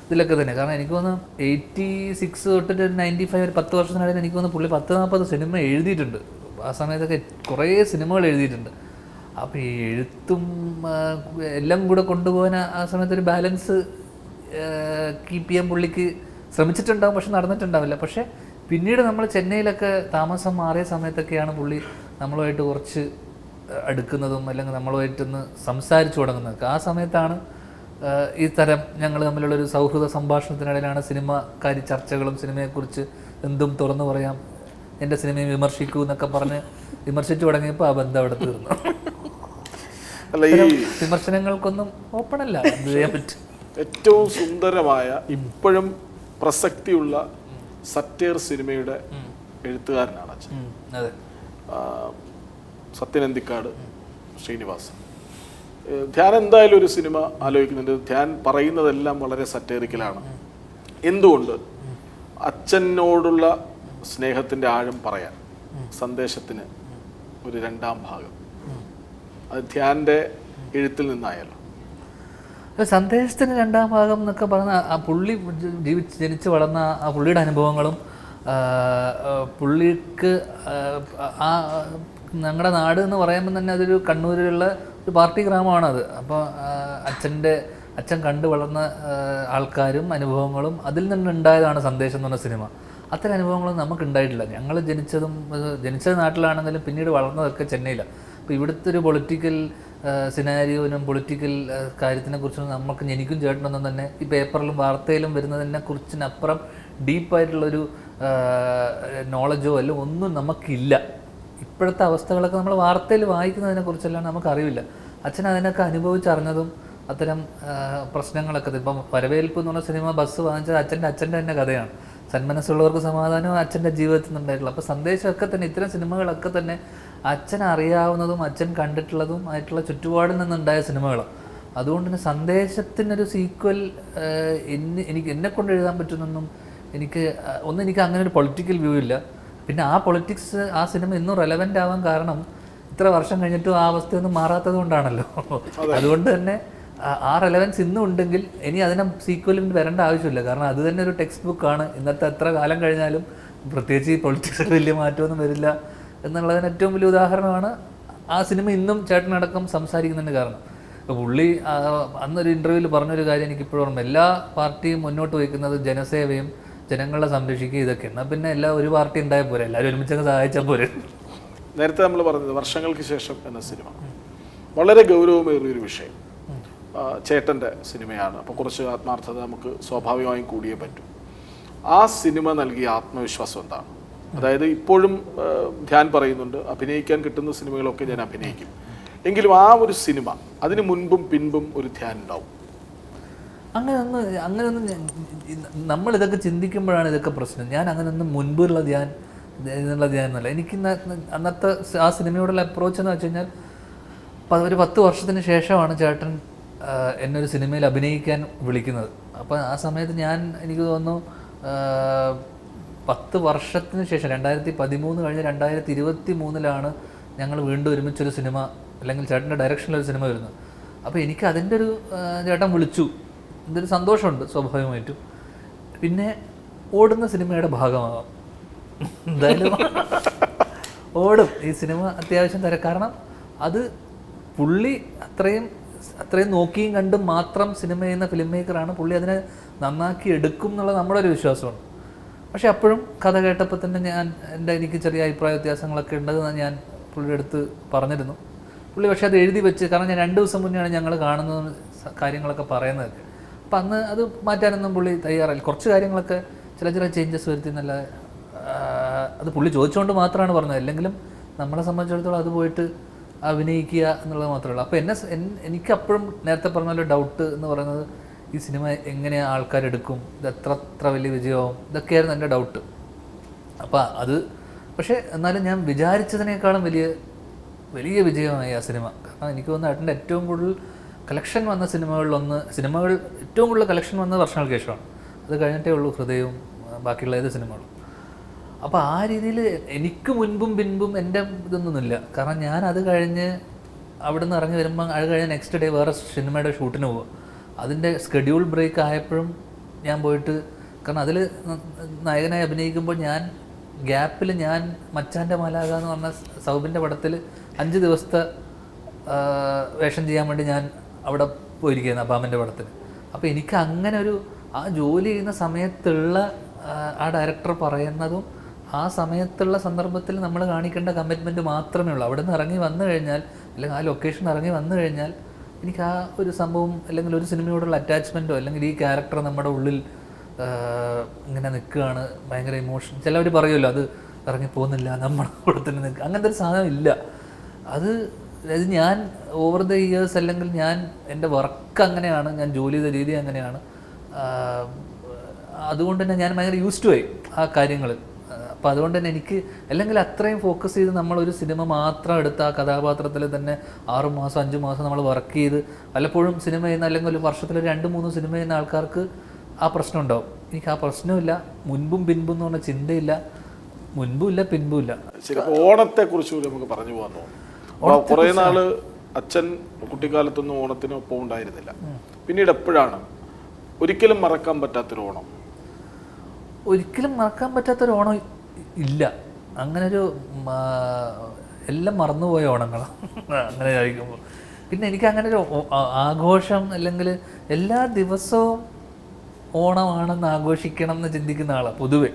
ഇതിലൊക്കെ തന്നെ. കാരണം എനിക്ക് തോന്നുന്നു 86 തൊട്ടിട്ട് 95 ഒരു 10 വർഷത്തിനിടയിൽ എനിക്ക് തോന്നുന്നു പുള്ളി 10-40 സിനിമ എഴുതിയിട്ടുണ്ട്. ആ സമയത്തൊക്കെ കുറേ സിനിമകൾ എഴുതിയിട്ടുണ്ട്. അപ്പോൾ ഈ എഴുത്തും എല്ലാം കൂടെ കൊണ്ടുപോകാൻ ആ സമയത്തൊരു ബാലൻസ് കീപ്പ് ചെയ്യാൻ പുള്ളിക്ക് ശ്രമിച്ചിട്ടുണ്ടാവും, പക്ഷെ നടന്നിട്ടുണ്ടാവില്ല. പക്ഷേ പിന്നീട് നമ്മൾ ചെന്നൈയിലൊക്കെ താമസം മാറിയ സമയത്തൊക്കെയാണ് പുള്ളി നമ്മളുമായിട്ട് കുറച്ച് അടുക്കുന്നതും അല്ലെങ്കിൽ നമ്മളുമായിട്ടൊന്ന് സംസാരിച്ചു തുടങ്ങുന്നത്. ആ സമയത്താണ് ഈ തരം ഞങ്ങൾ തമ്മിലുള്ളൊരു സൗഹൃദ സംഭാഷണത്തിനിടയിലാണ് സിനിമക്കാരി ചർച്ചകളും സിനിമയെക്കുറിച്ച് എന്തും തുറന്നു പറയാം, എൻ്റെ സിനിമയെ വിമർശിക്കൂ എന്നൊക്കെ പറഞ്ഞ് വിമർശിച്ചു തുടങ്ങിയപ്പോൾ ആ ബന്ധം അവിടെ തീർന്നു. വിമർശനങ്ങൾക്കൊന്നും ഓപ്പൺ അല്ല, എന്ത് ചെയ്യാൻ പറ്റും. ഏറ്റവും സുന്ദരമായ ഇപ്പോഴും പ്രസക്തിയുള്ള സറ്റയർ സിനിമയുടെ എഴുത്തുകാരനാണ് അച്ഛൻ. അതെ. സത്യൻ അന്തിക്കാട്, ശ്രീനിവാസൻ. ധ്യാൻ എന്തായാലും ഒരു സിനിമ ആലോചിക്കുന്നുണ്ട്. ധ്യാൻ പറയുന്നതെല്ലാം വളരെ സറ്റയറിക്കലാണ്. എന്തുകൊണ്ട് അച്ഛനോടുള്ള സ്നേഹത്തിൻ്റെ ആഴം പറയാൻ സന്ദേശത്തിന് ഒരു രണ്ടാം ഭാഗം അത് ധ്യാൻ്റെ എഴുത്തിൽ നിന്നായാലോ? സന്ദേശത്തിന് രണ്ടാം ഭാഗം എന്നൊക്കെ പറഞ്ഞ ആ പുള്ളി ജനിച്ച് വളർന്ന ആ പുള്ളിയുടെ അനുഭവങ്ങളും പുള്ളിക്ക് ആ ഞങ്ങളുടെ നാട് എന്ന് പറയുമ്പോൾ തന്നെ അതൊരു കണ്ണൂരിലുള്ള ഒരു പാർട്ടി ഗ്രാമമാണത്. അപ്പോൾ അച്ഛൻ കണ്ടു വളർന്ന ആൾക്കാരും അനുഭവങ്ങളും അതിൽ നിന്നുണ്ടായതാണ് സന്ദേശം എന്ന് പറഞ്ഞ സിനിമ. അത്തരം അനുഭവങ്ങളൊന്നും നമുക്ക് ഉണ്ടായിട്ടില്ല. ഞങ്ങൾ ജനിച്ചത് നാട്ടിലാണെങ്കിലും പിന്നീട് വളർന്നതൊക്കെ ചെന്നൈയിലാണ്. അപ്പോൾ ഇവിടുത്തെ ഒരു പൊളിറ്റിക്കൽ സിനാരിയോനും പൊളിറ്റിക്കൽ കാര്യത്തിനെക്കുറിച്ചൊന്നും എനിക്കും ചേട്ടനൊന്നും തന്നെ ഈ പേപ്പറിലും വാർത്തയിലും വരുന്നതിനെക്കുറിച്ചിനപ്പുറം ഡീപ്പായിട്ടുള്ളൊരു നോളജോ അല്ല ഒന്നും നമുക്കില്ല. ഇപ്പോഴത്തെ അവസ്ഥകളൊക്കെ നമ്മൾ വാർത്തയിൽ വായിക്കുന്നതിനെക്കുറിച്ചെല്ലാം നമുക്കറിയില്ല. അച്ഛൻ അതിനൊക്കെ അനുഭവിച്ചറിഞ്ഞതും അത്തരം പ്രശ്നങ്ങളൊക്കെ. ഇപ്പം വരവേൽപ്പ് എന്ന് പറഞ്ഞ സിനിമ ബസ് വാങ്ങിച്ചത് അച്ഛൻ്റെ തന്നെ കഥയാണ്. സന്മനസ്സുള്ളവർക്ക് സമാധാനവും അച്ഛൻ്റെ ജീവിതത്തിൽ നിന്നുണ്ടായിട്ടുള്ള. അപ്പോൾ സന്ദേശമൊക്കെ തന്നെ ഇത്തരം സിനിമകളൊക്കെ തന്നെ അച്ഛൻ അറിയാവുന്നതും അച്ഛൻ കണ്ടിട്ടുള്ളതും ആയിട്ടുള്ള ചുറ്റുപാടിൽ നിന്നുണ്ടായ സിനിമകളാണ്. അതുകൊണ്ട് തന്നെ സന്ദേശത്തിനൊരു സീക്വൽ എന്നെക്കൊണ്ട് എഴുതാൻ പറ്റുന്നൊന്നും എനിക്ക് അങ്ങനെ ഒരു പൊളിറ്റിക്കൽ വ്യൂ ഇല്ല. പിന്നെ ആ പൊളിറ്റിക്സ് ആ സിനിമ ഇന്നും റെലവൻ്റ് ആവാൻ കാരണം ഇത്ര വർഷം കഴിഞ്ഞിട്ടും ആ അവസ്ഥയൊന്നും മാറാത്തത് കൊണ്ടാണല്ലോ. അതുകൊണ്ട് തന്നെ ആ റെലവൻസ് ഇന്നും ഉണ്ടെങ്കിൽ ഇനി അതിനെ സീക്വലും വരേണ്ട ആവശ്യമില്ല. കാരണം അത് തന്നെ ഒരു ടെക്സ്റ്റ് ബുക്കാണ്. ഇന്നത്തെ എത്ര കാലം കഴിഞ്ഞാലും പ്രത്യേകിച്ച് ഈ പൊളിറ്റിക്സിൽ വലിയ മാറ്റമൊന്നും വരില്ല എന്നുള്ളതിന് ഏറ്റവും വലിയ ഉദാഹരണമാണ് ആ സിനിമ ഇന്നും ചേട്ടനടക്കം സംസാരിക്കുന്നതിന് കാരണം. ഇപ്പോൾ പുള്ളി അന്നൊരു ഇൻ്റർവ്യൂവിൽ പറഞ്ഞൊരു കാര്യം എനിക്കിപ്പോഴും ഓർമ്മ. എല്ലാ പാർട്ടിയും മുന്നോട്ട് വയ്ക്കുന്നത് ജനസേവയും ജനങ്ങളെ സംരക്ഷിക്കുക ഇതൊക്കെ. എന്നാൽ പിന്നെ ഒരു പാർട്ടി ഉണ്ടായാൽ പോരെ, എല്ലാവരും ഒരുമിച്ചൊക്കെ സഹായിച്ചാൽ പോരെ. നേരത്തെ നമ്മൾ പറഞ്ഞത് വർഷങ്ങൾക്ക് ശേഷം എന്ന സിനിമ വളരെ ഗൗരവമേറിയൊരു വിഷയം. ചേട്ടൻ്റെ സിനിമയാണ്. അപ്പോൾ കുറച്ച് ആത്മാർത്ഥത നമുക്ക് സ്വാഭാവികമായും കൂടിയേ പറ്റും. ആ സിനിമ നൽകിയ ആത്മവിശ്വാസം എന്താണ്? അതായത് ഇപ്പോഴും ധ്യാൻ പറയുന്നുണ്ട് അഭിനയിക്കാൻ കിട്ടുന്ന സിനിമകളൊക്കെ ഞാൻ അഭിനയിക്കും, എങ്കിലും ആ ഒരു സിനിമ അതിന് മുൻപും പിൻപും ഒരു ധ്യാൻ ഉണ്ടാവും. അങ്ങനെയൊന്നും നമ്മളിതൊക്കെ ചിന്തിക്കുമ്പോഴാണ് ഇതൊക്കെ പ്രശ്നം. ഞാൻ അങ്ങനെയൊന്നും മുൻപുള്ള ധ്യാൻ എന്നല്ല. എനിക്ക് അന്നത്തെ ആ സിനിമയോടുള്ള അപ്രോച്ച് എന്ന് വെച്ച് കഴിഞ്ഞാൽ ഒരു 10 വർഷത്തിന് ശേഷമാണ് ചേട്ടൻ എന്നൊരു സിനിമയിൽ അഭിനയിക്കാൻ വിളിക്കുന്നത്. അപ്പോൾ ആ സമയത്ത് എനിക്ക് തോന്നുന്നു 10 വർഷത്തിന് ശേഷം 2013 കഴിഞ്ഞ് 2023 ഞങ്ങൾ വീണ്ടും ഒരുമിച്ചൊരു സിനിമ അല്ലെങ്കിൽ ചേട്ടൻ്റെ ഡയറക്ഷനിലൊരു സിനിമ വരുന്നത്. അപ്പോൾ എനിക്ക് അതിൻ്റെ ഒരു ചേട്ടൻ വിളിച്ചു, എന്തൊരു സന്തോഷമുണ്ട് സ്വാഭാവികമായിട്ടും. പിന്നെ ഓടുന്ന സിനിമയുടെ ഭാഗമാകാം, എന്തായാലും ഓടും ഈ സിനിമ അത്യാവശ്യം കാരണം അത് പുള്ളി അത്രയും നോക്കിയും കണ്ടും മാത്രം സിനിമ ചെയ്യുന്ന ഫിലിം മേക്കറാണ്. പുള്ളി അതിനെ നന്നാക്കി എടുക്കും എന്നുള്ളത് നമ്മുടെ ഒരു വിശ്വാസമാണ്. പക്ഷെ അപ്പോഴും കഥ കേട്ടപ്പോൾ തന്നെ എനിക്ക് ചെറിയ അഭിപ്രായ വ്യത്യാസങ്ങളൊക്കെ ഉണ്ടെന്ന് ഞാൻ പുള്ളിയുടെ അടുത്ത് പറഞ്ഞിരുന്നു. പുള്ളി പക്ഷേ അത് എഴുതി വെച്ച്, കാരണം ഞാൻ 2 ദിവസം മുന്നെയാണ് ഞങ്ങൾ കാണുന്നത് കാര്യങ്ങളൊക്കെ പറയുന്നതൊക്കെ. അപ്പം അന്ന് അത് മാറ്റാനൊന്നും പുള്ളി തയ്യാറായില്ല. കുറച്ച് കാര്യങ്ങളൊക്കെ ചില ചേഞ്ചസ് വരുത്തി എന്നല്ല, അത് പുള്ളി ചോദിച്ചുകൊണ്ട് മാത്രമാണ് പറഞ്ഞത്. അല്ലെങ്കിലും നമ്മളെ സംബന്ധിച്ചിടത്തോളം അത് പോയിട്ട് അഭിനയിക്കുക എന്നുള്ളത് മാത്രമേ ഉള്ളൂ. അപ്പോൾ എനിക്ക് അപ്പോഴും നേരത്തെ പറഞ്ഞ പോലെ ഡൗട്ട് എന്ന് പറയുന്നത് ഈ സിനിമ എങ്ങനെ ആൾക്കാരെടുക്കും, ഇത് എത്ര വലിയ വിജയമാവും, ഇതൊക്കെയായിരുന്നു എൻ്റെ ഡൗട്ട്. അപ്പോൾ അത് പക്ഷേ എന്നാലും ഞാൻ വിചാരിച്ചതിനേക്കാളും വലിയ വിജയമായി ആ സിനിമ. കാരണം എനിക്ക് തോന്നുന്നു ഏട്ടൻ്റെ ഏറ്റവും കൂടുതൽ കളക്ഷൻ വന്ന സിനിമകൾ ഏറ്റവും കൂടുതൽ കളക്ഷൻ വന്നത് വർഷങ്ങൾക്ക് ശേഷമാണ്. അത് കഴിഞ്ഞിട്ടേ ഉള്ളൂ ഹൃദയവും ബാക്കിയുള്ള ഏത് സിനിമകളും. അപ്പോൾ ആ രീതിയിൽ എനിക്ക് മുൻപും പിൻപും എൻ്റെ ഇതൊന്നുമില്ല. കാരണം ഞാൻ അത് കഴിഞ്ഞ് അവിടെ നിന്ന് ഇറങ്ങി വരുമ്പോൾ അത് കഴിഞ്ഞ് നെക്സ്റ്റ് ഡേ വേറെ സിനിമയുടെ ഷൂട്ടിന് പോവുക. അതിൻ്റെ സ്കെഡ്യൂൾ ബ്രേക്ക് ആയപ്പോഴും ഞാൻ പോയിട്ട്, കാരണം അതിൽ നായകനായി അഭിനയിക്കുമ്പോൾ ഗ്യാപ്പിൽ ഞാൻ മച്ചാൻ്റെ മാലാക എന്ന് പറഞ്ഞ സൗബിൻ്റെ പടത്തിൽ 5 ദിവസത്തെ വേഷം ചെയ്യാൻ വേണ്ടി ഞാൻ അവിടെ പോയിരിക്കുകയായിരുന്നു അബാമൻ്റെ പടത്തിൽ. അപ്പോൾ എനിക്ക് അങ്ങനെ ആ ജോലി ചെയ്യുന്ന സമയത്തുള്ള ആ ഡയറക്ടർ പറയുന്നതും ആ സമയത്തുള്ള സന്ദർഭത്തിൽ നമ്മൾ കാണിക്കേണ്ട കമ്മിറ്റ്മെൻറ്റ് മാത്രമേ ഉള്ളൂ. അവിടെ നിന്ന് ഇറങ്ങി വന്നു കഴിഞ്ഞാൽ, അല്ലെങ്കിൽ ആ ലൊക്കേഷൻ ഇറങ്ങി വന്നു കഴിഞ്ഞാൽ എനിക്ക് ആ ഒരു സംഭവം അല്ലെങ്കിൽ ഒരു സിനിമയോടുള്ള അറ്റാച്ച്മെൻറ്റോ അല്ലെങ്കിൽ ഈ ക്യാരക്ടർ നമ്മുടെ ഉള്ളിൽ ഇങ്ങനെ നിൽക്കുകയാണ്, ഭയങ്കര ഇമോഷൻ. ചിലവർ പറയുമല്ലോ അത് ഇറങ്ങി പോകുന്നില്ല, നമ്മുടെ കൂടെ തന്നെ നിൽക്കുക, അങ്ങനത്തെ ഒരു സാധനം ഇല്ല. അത് ഞാൻ ഓവർ ദ ഇയേഴ്സ് അല്ലെങ്കിൽ എൻ്റെ വർക്ക് അങ്ങനെയാണ്, ഞാൻ ജോലി ചെയ്ത രീതി അങ്ങനെയാണ്. അതുകൊണ്ട് തന്നെ ഞാൻ ഭയങ്കര യൂസ്ഡ് ആയി ആ കാര്യങ്ങൾ. അപ്പോൾ അതുകൊണ്ട് തന്നെ എനിക്ക് അല്ലെങ്കിൽ അത്രയും ഫോക്കസ് ചെയ്ത് നമ്മളൊരു സിനിമ മാത്രം എടുത്ത് ആ കഥാപാത്രത്തിൽ തന്നെ 6 മാസം 5 മാസം നമ്മൾ വർക്ക് ചെയ്ത് പലപ്പോഴും സിനിമ ചെയ്യുന്ന അല്ലെങ്കിൽ ഒരു വർഷത്തിൽ 2-3 സിനിമ ചെയ്യുന്ന ആൾക്കാർക്ക് ആ പ്രശ്നം ഉണ്ടാവും. എനിക്ക് ആ പ്രശ്നമില്ല. മുൻപും പിൻപും എന്ന് പറഞ്ഞ ചിന്തയില്ല, മുൻപും ഇല്ല പിൻപും ഇല്ല. ശരി, അപ്പോൾ ഓണത്തെക്കുറിച്ച് നമുക്ക് പറഞ്ഞു പോകാൻ തോന്നുന്നു. കുറേ നാള് അച്ഛൻ കുട്ടിക്കാലത്തൊന്നും ഓണത്തിനൊപ്പം ഉണ്ടായിരുന്നില്ല. പിന്നീട് എപ്പോഴാണ് ഒരിക്കലും മറക്കാൻ പറ്റാത്തൊരു ഓണം? ഒരിക്കലും മറക്കാൻ പറ്റാത്തൊരു ഓണം ഇല്ല. അങ്ങനൊരു എല്ലാം മറന്നുപോയ ഓണങ്ങളാണ് അങ്ങനെ കഴിക്കുമ്പോൾ. പിന്നെ എനിക്ക് അങ്ങനെ ഒരു ആഘോഷം അല്ലെങ്കിൽ എല്ലാ ദിവസവും ഓണമാണെന്ന് ആഘോഷിക്കണം എന്ന് ചിന്തിക്കുന്ന ആളാണ് പൊതുവെ.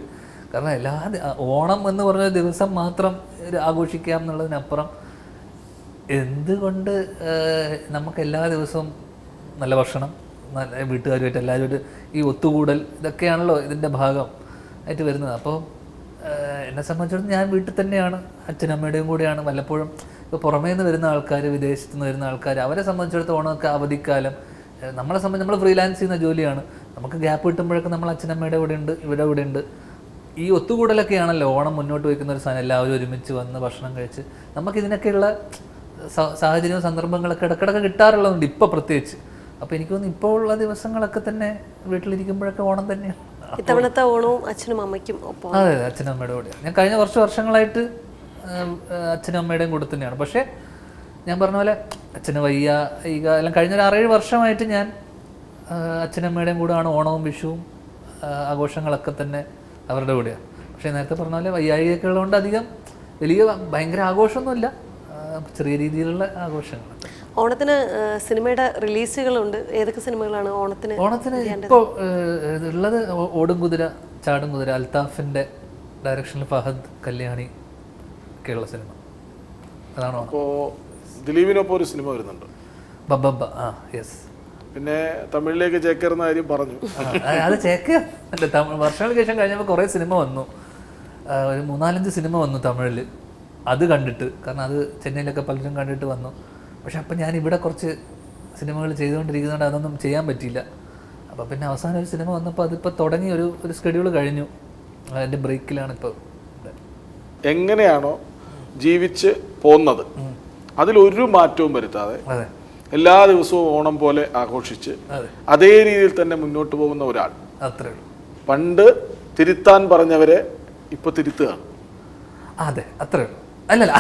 കാരണം ഓണം എന്ന് പറഞ്ഞ ദിവസം മാത്രം ആഘോഷിക്കാം എന്നുള്ളതിനപ്പുറം എന്തുകൊണ്ട് നമുക്ക് എല്ലാ ദിവസവും നല്ല ഭക്ഷണം, നല്ല വീട്ടുകാരുമായിട്ട് എല്ലാവരുമായിട്ട് ഈ ഒത്തുകൂടൽ, ഇതൊക്കെയാണല്ലോ ഇതിൻ്റെ ഭാഗം ആയിട്ട് വരുന്നത്. അപ്പോൾ എന്നെ സംബന്ധിച്ചിടത്തോളം ഞാൻ വീട്ടിൽ തന്നെയാണ്, അച്ഛനും അമ്മയുടെയും കൂടെയാണ്. വല്ലപ്പോഴും ഇപ്പോൾ പുറമേ നിന്ന് വരുന്ന ആൾക്കാർ, വിദേശത്ത് നിന്ന് വരുന്ന ആൾക്കാർ, അവരെ സംബന്ധിച്ചിടത്തോളം ഓണമൊക്കെ അവധിക്കാലം. നമ്മളെ സംബന്ധിച്ച് നമ്മൾ ഫ്രീലാൻസ് ചെയ്യുന്ന ജോലിയാണ്. നമുക്ക് ഗ്യാപ്പ് കിട്ടുമ്പോഴൊക്കെ നമ്മൾ അച്ഛനമ്മയുടെ കൂടെ ഉണ്ട്, ഇവിടെ കൂടെ ഉണ്ട്. ഈ ഒത്തുകൂടലൊക്കെയാണല്ലോ ഓണം മുന്നോട്ട് വയ്ക്കുന്ന ഒരു സാധനം. എല്ലാവരും ഒരുമിച്ച് വന്ന് ഭക്ഷണം കഴിച്ച് നമുക്കിതിനൊക്കെയുള്ള സാഹചര്യവും സന്ദർഭങ്ങളൊക്കെ ഇടയ്ക്കിടയ്ക്ക് കിട്ടാറുള്ളതുണ്ട്, ഇപ്പോൾ പ്രത്യേകിച്ച്. അപ്പോൾ എനിക്ക് തോന്നുന്നു ഇപ്പോൾ ഉള്ള ദിവസങ്ങളൊക്കെ തന്നെ വീട്ടിലിരിക്കുമ്പോഴൊക്കെ ഓണം തന്നെയാണ്. ഇത്തവണത്തെ ഓണവും അച്ഛനും അമ്മയ്ക്കും ഒപ്പം? അതെ, അച്ഛനും അമ്മയുടെ കൂടെയാണ്. ഞാൻ കഴിഞ്ഞ കുറച്ച് വർഷങ്ങളായിട്ട് അച്ഛനും അമ്മയുടെയും കൂടെ തന്നെയാണ്. പക്ഷേ ഞാൻ പറഞ്ഞ പോലെ അച്ഛന് വയ്യ എല്ലാം കഴിഞ്ഞൊരു 6-7 വർഷമായിട്ട് ഞാൻ അച്ഛനും അമ്മയുടെയും കൂടെയാണ് ഓണവും വിഷുവും ആഘോഷങ്ങളൊക്കെ തന്നെ അവരുടെ കൂടെയാണ്. പക്ഷേ നേരത്തെ പറഞ്ഞ പോലെ വയ്യായികയൊക്കെ ഉള്ളതുകൊണ്ട് അധികം ഭയങ്കര ആഘോഷമൊന്നുമില്ല, ചെറിയ രീതിയിലുള്ള ആഘോഷങ്ങൾ. ഓണത്തിന് സിനിമയുടെ റിലീസുകളുണ്ട്. ഏതൊക്കെ സിനിമകളാണ് ഓണത്തിന്? ഇപ്പോൾ ഉള്ളത് ഓടും കുതിര, ചാടും കുതിര, അൽത്താഫിൻ്റെ ഡയറക്ഷനിൽ ഫഹദ് കല്യാണി ഒക്കെയുള്ള സിനിമ. അതാണോ? അപ്പോൾ ദിലീപിനൊപ്പം ഒരു സിനിമ വരുന്നുണ്ട്, ബബ്ബ. ആ യെസ്. പിന്നെ തമിഴിലേക്ക് ചേക്കേറുന്ന കാര്യം പറഞ്ഞു. അത് ചേക്കേർ അല്ല, വർഷങ്ങൾക്ക് ശേഷം കഴിഞ്ഞപ്പോൾ കുറേ സിനിമ വന്നു, ഒരു 3-4 സിനിമ വന്നു തമിഴിൽ. അത് കണ്ടിട്ട്, കാരണം അത് ചെന്നൈയിലൊക്കെ പലരും കണ്ടിട്ട് വന്നു. പക്ഷെ അപ്പം ഞാൻ ഇവിടെ കുറച്ച് സിനിമകൾ ചെയ്തുകൊണ്ടിരിക്കുന്നതുകൊണ്ട് അതൊന്നും ചെയ്യാൻ പറ്റിയില്ല. അപ്പോൾ പിന്നെ അവസാനം ഒരു സിനിമ വന്നപ്പോൾ അതിപ്പോൾ തുടങ്ങി ഒരു സ്കെഡ്യൂൾ കഴിഞ്ഞു, അതിൻ്റെ ബ്രേക്കിലാണ് ഇപ്പോൾ. എങ്ങനെയാണോ ജീവിച്ച് പോകുന്നത് അതിലൊരു മാറ്റവും വരുത്താതെ എല്ലാ ദിവസവും ഓണം പോലെ ആഘോഷിച്ച് അതേ രീതിയിൽ തന്നെ മുന്നോട്ട് പോകുന്ന ഒരാൾ. അത്രേ ഉള്ളൂ. പണ്ട് തിരുത്താൻ പറഞ്ഞവരെ ഇപ്പൊ തിരുത്തുകയാണ്. അതെ, അത്രേ ഉള്ളൂ. അല്ലല്ല,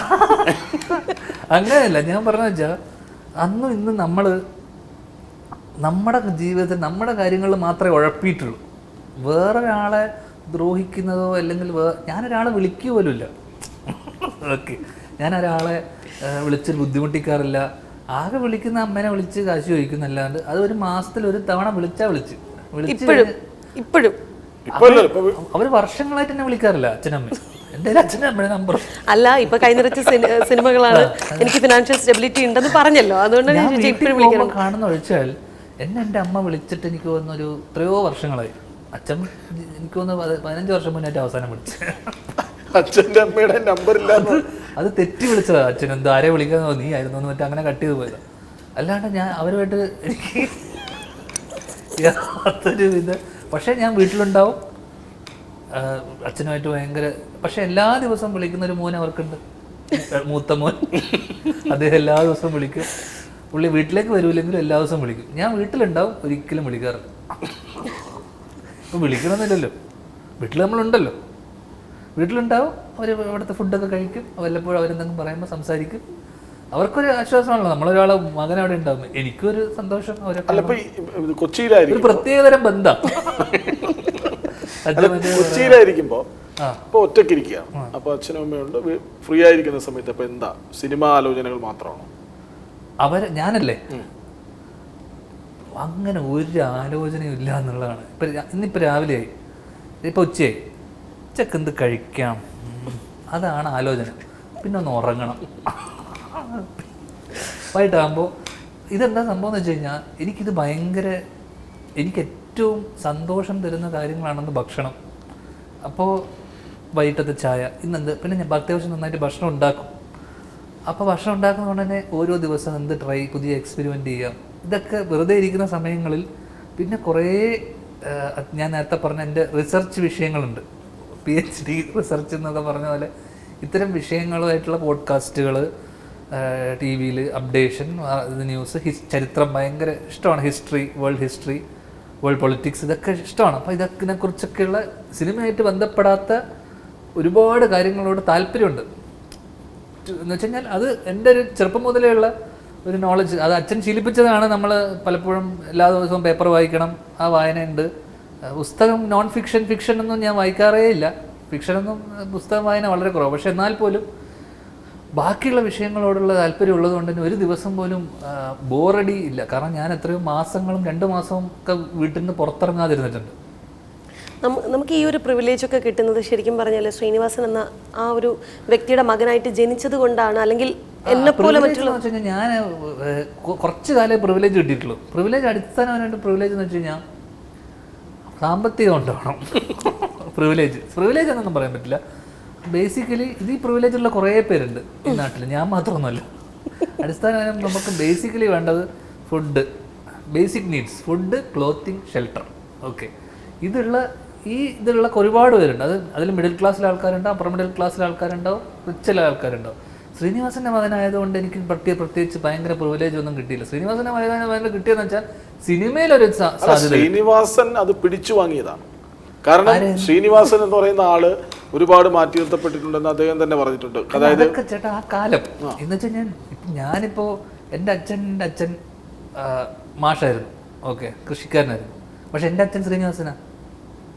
അങ്ങനെയല്ല ഞാൻ പറഞ്ഞ വെച്ചാൽ അന്നും ഇന്നും നമ്മൾ നമ്മുടെ ജീവിതത്തിൽ നമ്മുടെ കാര്യങ്ങളിൽ മാത്രമേ ഉഴപ്പിയിട്ടുള്ളൂ. വേറൊരാളെ ദ്രോഹിക്കുന്നതോ അല്ലെങ്കിൽ ഞാനൊരാളെ വിളിക്കുക പോലുമില്ല. ഓക്കെ, ഞാൻ ഒരാളെ വിളിച്ച് ബുദ്ധിമുട്ടിക്കാറില്ല. ആകെ വിളിക്കുന്ന അമ്മേനെ വിളിച്ച് കാശ് ചോദിക്കുന്നല്ലാണ്ട് അത് ഒരു മാസത്തിൽ ഒരു തവണ വിളിച്ച് ഇപ്പോഴും അവര് വർഷങ്ങളായിട്ട് എന്നെ വിളിക്കാറില്ല അച്ഛനമ്മ. എൻ്റെ അച്ഛനും അമ്മയുടെ നമ്പർ അല്ല, ഇപ്പൊ കൈനിറച്ച സിനിമകളാണ്, എനിക്ക് ഫിനാൻഷ്യൽ സ്റ്റെബിലിറ്റി ഉണ്ടെന്ന് പറഞ്ഞല്ലോ, അതുകൊണ്ട് കാണുന്ന ഒഴിച്ചാൽ എന്നെ എൻ്റെ അമ്മ വിളിച്ചിട്ട് എനിക്ക് തോന്നുന്നൊരു എത്രയോ വർഷങ്ങളായി. അച്ഛൻ എനിക്ക് തോന്നുന്നു 15 വർഷം മുന്നേ അവസാനം വിളിച്ചു. അച്ഛൻ്റെ അമ്മയുടെ നമ്പർ ഇല്ലാന്ന് അത് തെറ്റി വിളിച്ചതാ. അച്ഛൻ എന്തോ ആരെ വിളിക്കാന്നോ നീ ആയിരുന്നു എന്ന് മറ്റേ അങ്ങനെ കട്ട് ചെയ്ത് പോയതാ. അല്ലാണ്ട് ഞാൻ അവരുമായിട്ട് എനിക്ക് യാതൊരു ഇത്. പക്ഷേ ഞാൻ വീട്ടിലുണ്ടാവും, അച്ഛനുമായിട്ട് ഭയങ്കര. പക്ഷെ എല്ലാ ദിവസവും വിളിക്കുന്ന ഒരു മോൻ അവർക്കുണ്ട്, മൂത്ത മോൻ. അദ്ദേഹം എല്ലാ ദിവസവും വിളിക്കും. പുള്ളി വീട്ടിലേക്ക് വരൂല്ലെങ്കിലും എല്ലാ ദിവസവും വിളിക്കും. ഞാൻ വീട്ടിലുണ്ടാവും, ഒരിക്കലും വിളിക്കാറില്ല. ഇപ്പം വിളിക്കണമെന്നില്ലല്ലോ, വീട്ടിൽ നമ്മളുണ്ടല്ലോ. വീട്ടിലുണ്ടാവും, അവർ അവിടുത്തെ ഫുഡൊക്കെ കഴിക്കും, വല്ലപ്പോഴും അവരെന്തെങ്കിലും പറയുമ്പോൾ സംസാരിക്കും. അവർക്കൊരു ആശ്വാസമാണല്ലോ, നമ്മളൊരാളെ മകൻ അവിടെ ഉണ്ടാവും, എനിക്കൊരു സന്തോഷം. കൊച്ചിയിലായിരിക്കും ഒരു പ്രത്യേകതരം ബന്ധം. കൊച്ചിയിലായിരിക്കുമ്പോ ഇപ്പൊ ഒറ്റയ്ക്കിരിക്കുകയാണ്, അപ്പൊ അച്ഛനും അമ്മയുണ്ട്, ഫ്രീ ആയിരിക്കുന്ന സമയത്ത് അപ്പൊ എന്താ സിനിമ ആലോചനകൾ മാത്രമാണോ? ഞാനല്ലേ അങ്ങനെ ഒരു ആലോചനയും ഇല്ല എന്നുള്ളതാണ്. ഇന്നിപ്പോൾ രാവിലെ ആയി, ഇപ്പോൾ ഉച്ചയായി, ഉച്ചക്ക് എന്ത് കഴിക്കാം, അതാണ് ആലോചന. പിന്നെ ഒന്ന് ഉറങ്ങണം. വൈകിട്ടാകുമ്പോൾ ഇതെന്താ സംഭവം എന്ന് വെച്ച് കഴിഞ്ഞാൽ എനിക്കിത് ഭയങ്കര, എനിക്ക് ഏറ്റവും സന്തോഷം തരുന്ന കാര്യങ്ങളാണെന്ന് ഭക്ഷണം. അപ്പോൾ വൈകിട്ടത്തെ ചായ ഇന്നെന്ത്, പിന്നെ ഞാൻ അത്യാവശ്യം നന്നായിട്ട് ഭക്ഷണം ഉണ്ടാക്കും. അപ്പോൾ ഭക്ഷണം ഉണ്ടാക്കുന്നതുകൊണ്ട് തന്നെ ഓരോ ദിവസം എന്ത് പുതിയ എക്സ്പെരിമെൻ്റ് ചെയ്യാം, ഇതൊക്കെ വെറുതെ ഇരിക്കുന്ന സമയങ്ങളിൽ. പിന്നെ കുറേ ഞാൻ നേരത്തെ പറഞ്ഞ എൻ്റെ റിസർച്ച് വിഷയങ്ങളുണ്ട്, PhD റിസർച്ച് എന്നൊക്കെ പറഞ്ഞ പോലെ ഇത്തരം വിഷയങ്ങളുമായിട്ടുള്ള പോഡ്കാസ്റ്റുകൾ, TV-യിൽ അപ്ഡേഷൻ, ന്യൂസ്, ചരിത്രം ഭയങ്കര ഇഷ്ടമാണ്. ഹിസ്റ്ററി, വേൾഡ് പൊളിറ്റിക്സ് ഇതൊക്കെ ഇഷ്ടമാണ്. അപ്പോൾ ഇതിനെക്കുറിച്ചൊക്കെയുള്ള സിനിമയായിട്ട് ബന്ധപ്പെടാത്ത ഒരുപാട് കാര്യങ്ങളോട് താല്പര്യമുണ്ട്. എന്ന് വെച്ച് കഴിഞ്ഞാൽ അത് എൻ്റെ ഒരു ചെറുപ്പം മുതലേ ഉള്ള ഒരു നോളജ്. അത് അച്ഛൻ ശീലിപ്പിച്ചതാണ്. നമ്മൾ പലപ്പോഴും എല്ലാ ദിവസവും പേപ്പർ വായിക്കണം, ആ വായനയുണ്ട്. പുസ്തകം നോൺ ഫിക്ഷൻ ഒന്നും ഞാൻ വായിക്കാറേ ഇല്ല. ഫിക്ഷനൊന്നും പുസ്തകം വായന വളരെ കുറവ്. പക്ഷെ എന്നാൽ പോലും ബാക്കിയുള്ള വിഷയങ്ങളോടുള്ള താല്പര്യം ഉള്ളതുകൊണ്ട് തന്നെ ഒരു ദിവസം പോലും ബോറടി ഇല്ല. കാരണം ഞാൻ എത്രയോ മാസങ്ങളും 2 മാസവും ഒക്കെ വീട്ടിൽ നിന്ന് പുറത്തിറങ്ങാതിരുന്നിട്ടുണ്ട്. നമുക്ക് ഈ ഒരു പ്രിവിലേജ് ഒക്കെ കിട്ടുന്നത് ശരിക്കും പറഞ്ഞാൽ ശ്രീനിവാസൻ എന്ന ആ ഒരു വ്യക്തിയുടെ മകനായിട്ട് ജനിച്ചത് കൊണ്ടാണ്, അല്ലെങ്കിൽ എന്നെപ്പോലെ മറ്റുള്ള ഞാൻ കുറച്ച് കാലേ പ്രിവിലേജ് കിട്ടിയിട്ടുള്ളൂ. പ്രിവിലേജ് അടിസ്ഥാനമായിട്ട് പ്രിവിലേജ് എന്ന് വെച്ച് കഴിഞ്ഞാൽ സാമ്പത്തികം ഉണ്ടാവണം. പ്രിവിലേജ് എന്നൊന്നും പറയാൻ പറ്റില്ല. ബേസിക്കലി ഈ പ്രിവിലേജുള്ള കുറേ പേരുണ്ട് ഈ നാട്ടിൽ, ഞാൻ മാത്രമൊന്നുമല്ല. അടിസ്ഥാനമായും നമുക്ക് ബേസിക്കലി വേണ്ടത് food, basic needs, food, clothing, shelter. Okay, ഇതിലുള്ള ഒരുപാട് പേരുണ്ട്. അതിൽ മിഡിൽ ക്ലാസ്സിലെ ആൾക്കാരുണ്ട്, അപ്പർ മിഡിൽ ക്ലാസ്സിലെ ആൾക്കാരുണ്ടാവും, റിച്ചുള്ള ആൾക്കാരുണ്ടാവും. ശ്രീനിവാസൻ്റെ മകനായതുകൊണ്ട് എനിക്ക് പ്രത്യേകിച്ച് ഭയങ്കര പ്രിവിലേജ് ഒന്നും കിട്ടിയില്ല. ശ്രീനിവാസൻ്റെ മകൻ കിട്ടിയെന്ന് വെച്ചാൽ സിനിമയിലൊരു സാധ്യത. ശ്രീനിവാസൻ അത് പിടിച്ചു വാങ്ങിയതാണ്. കാരണം ശ്രീനിവാസൻ എന്ന് പറയുന്ന ആള് ഒരുപാട് മാറ്റി നിർത്തപ്പെട്ടിട്ടുണ്ടെന്ന് അദ്ദേഹം തന്നെ പറഞ്ഞിട്ടുണ്ട്. അതായത് ചേട്ടാ ആ കാലം എന്ന് വെച്ചാൽ ഞാനിപ്പോൾ എൻ്റെ അച്ഛൻ മാഷായിരുന്നു, ഓക്കെ, കൃഷിക്കാരനായിരുന്നു. പക്ഷെ എൻ്റെ അച്ഛൻ ശ്രീനിവാസനാ.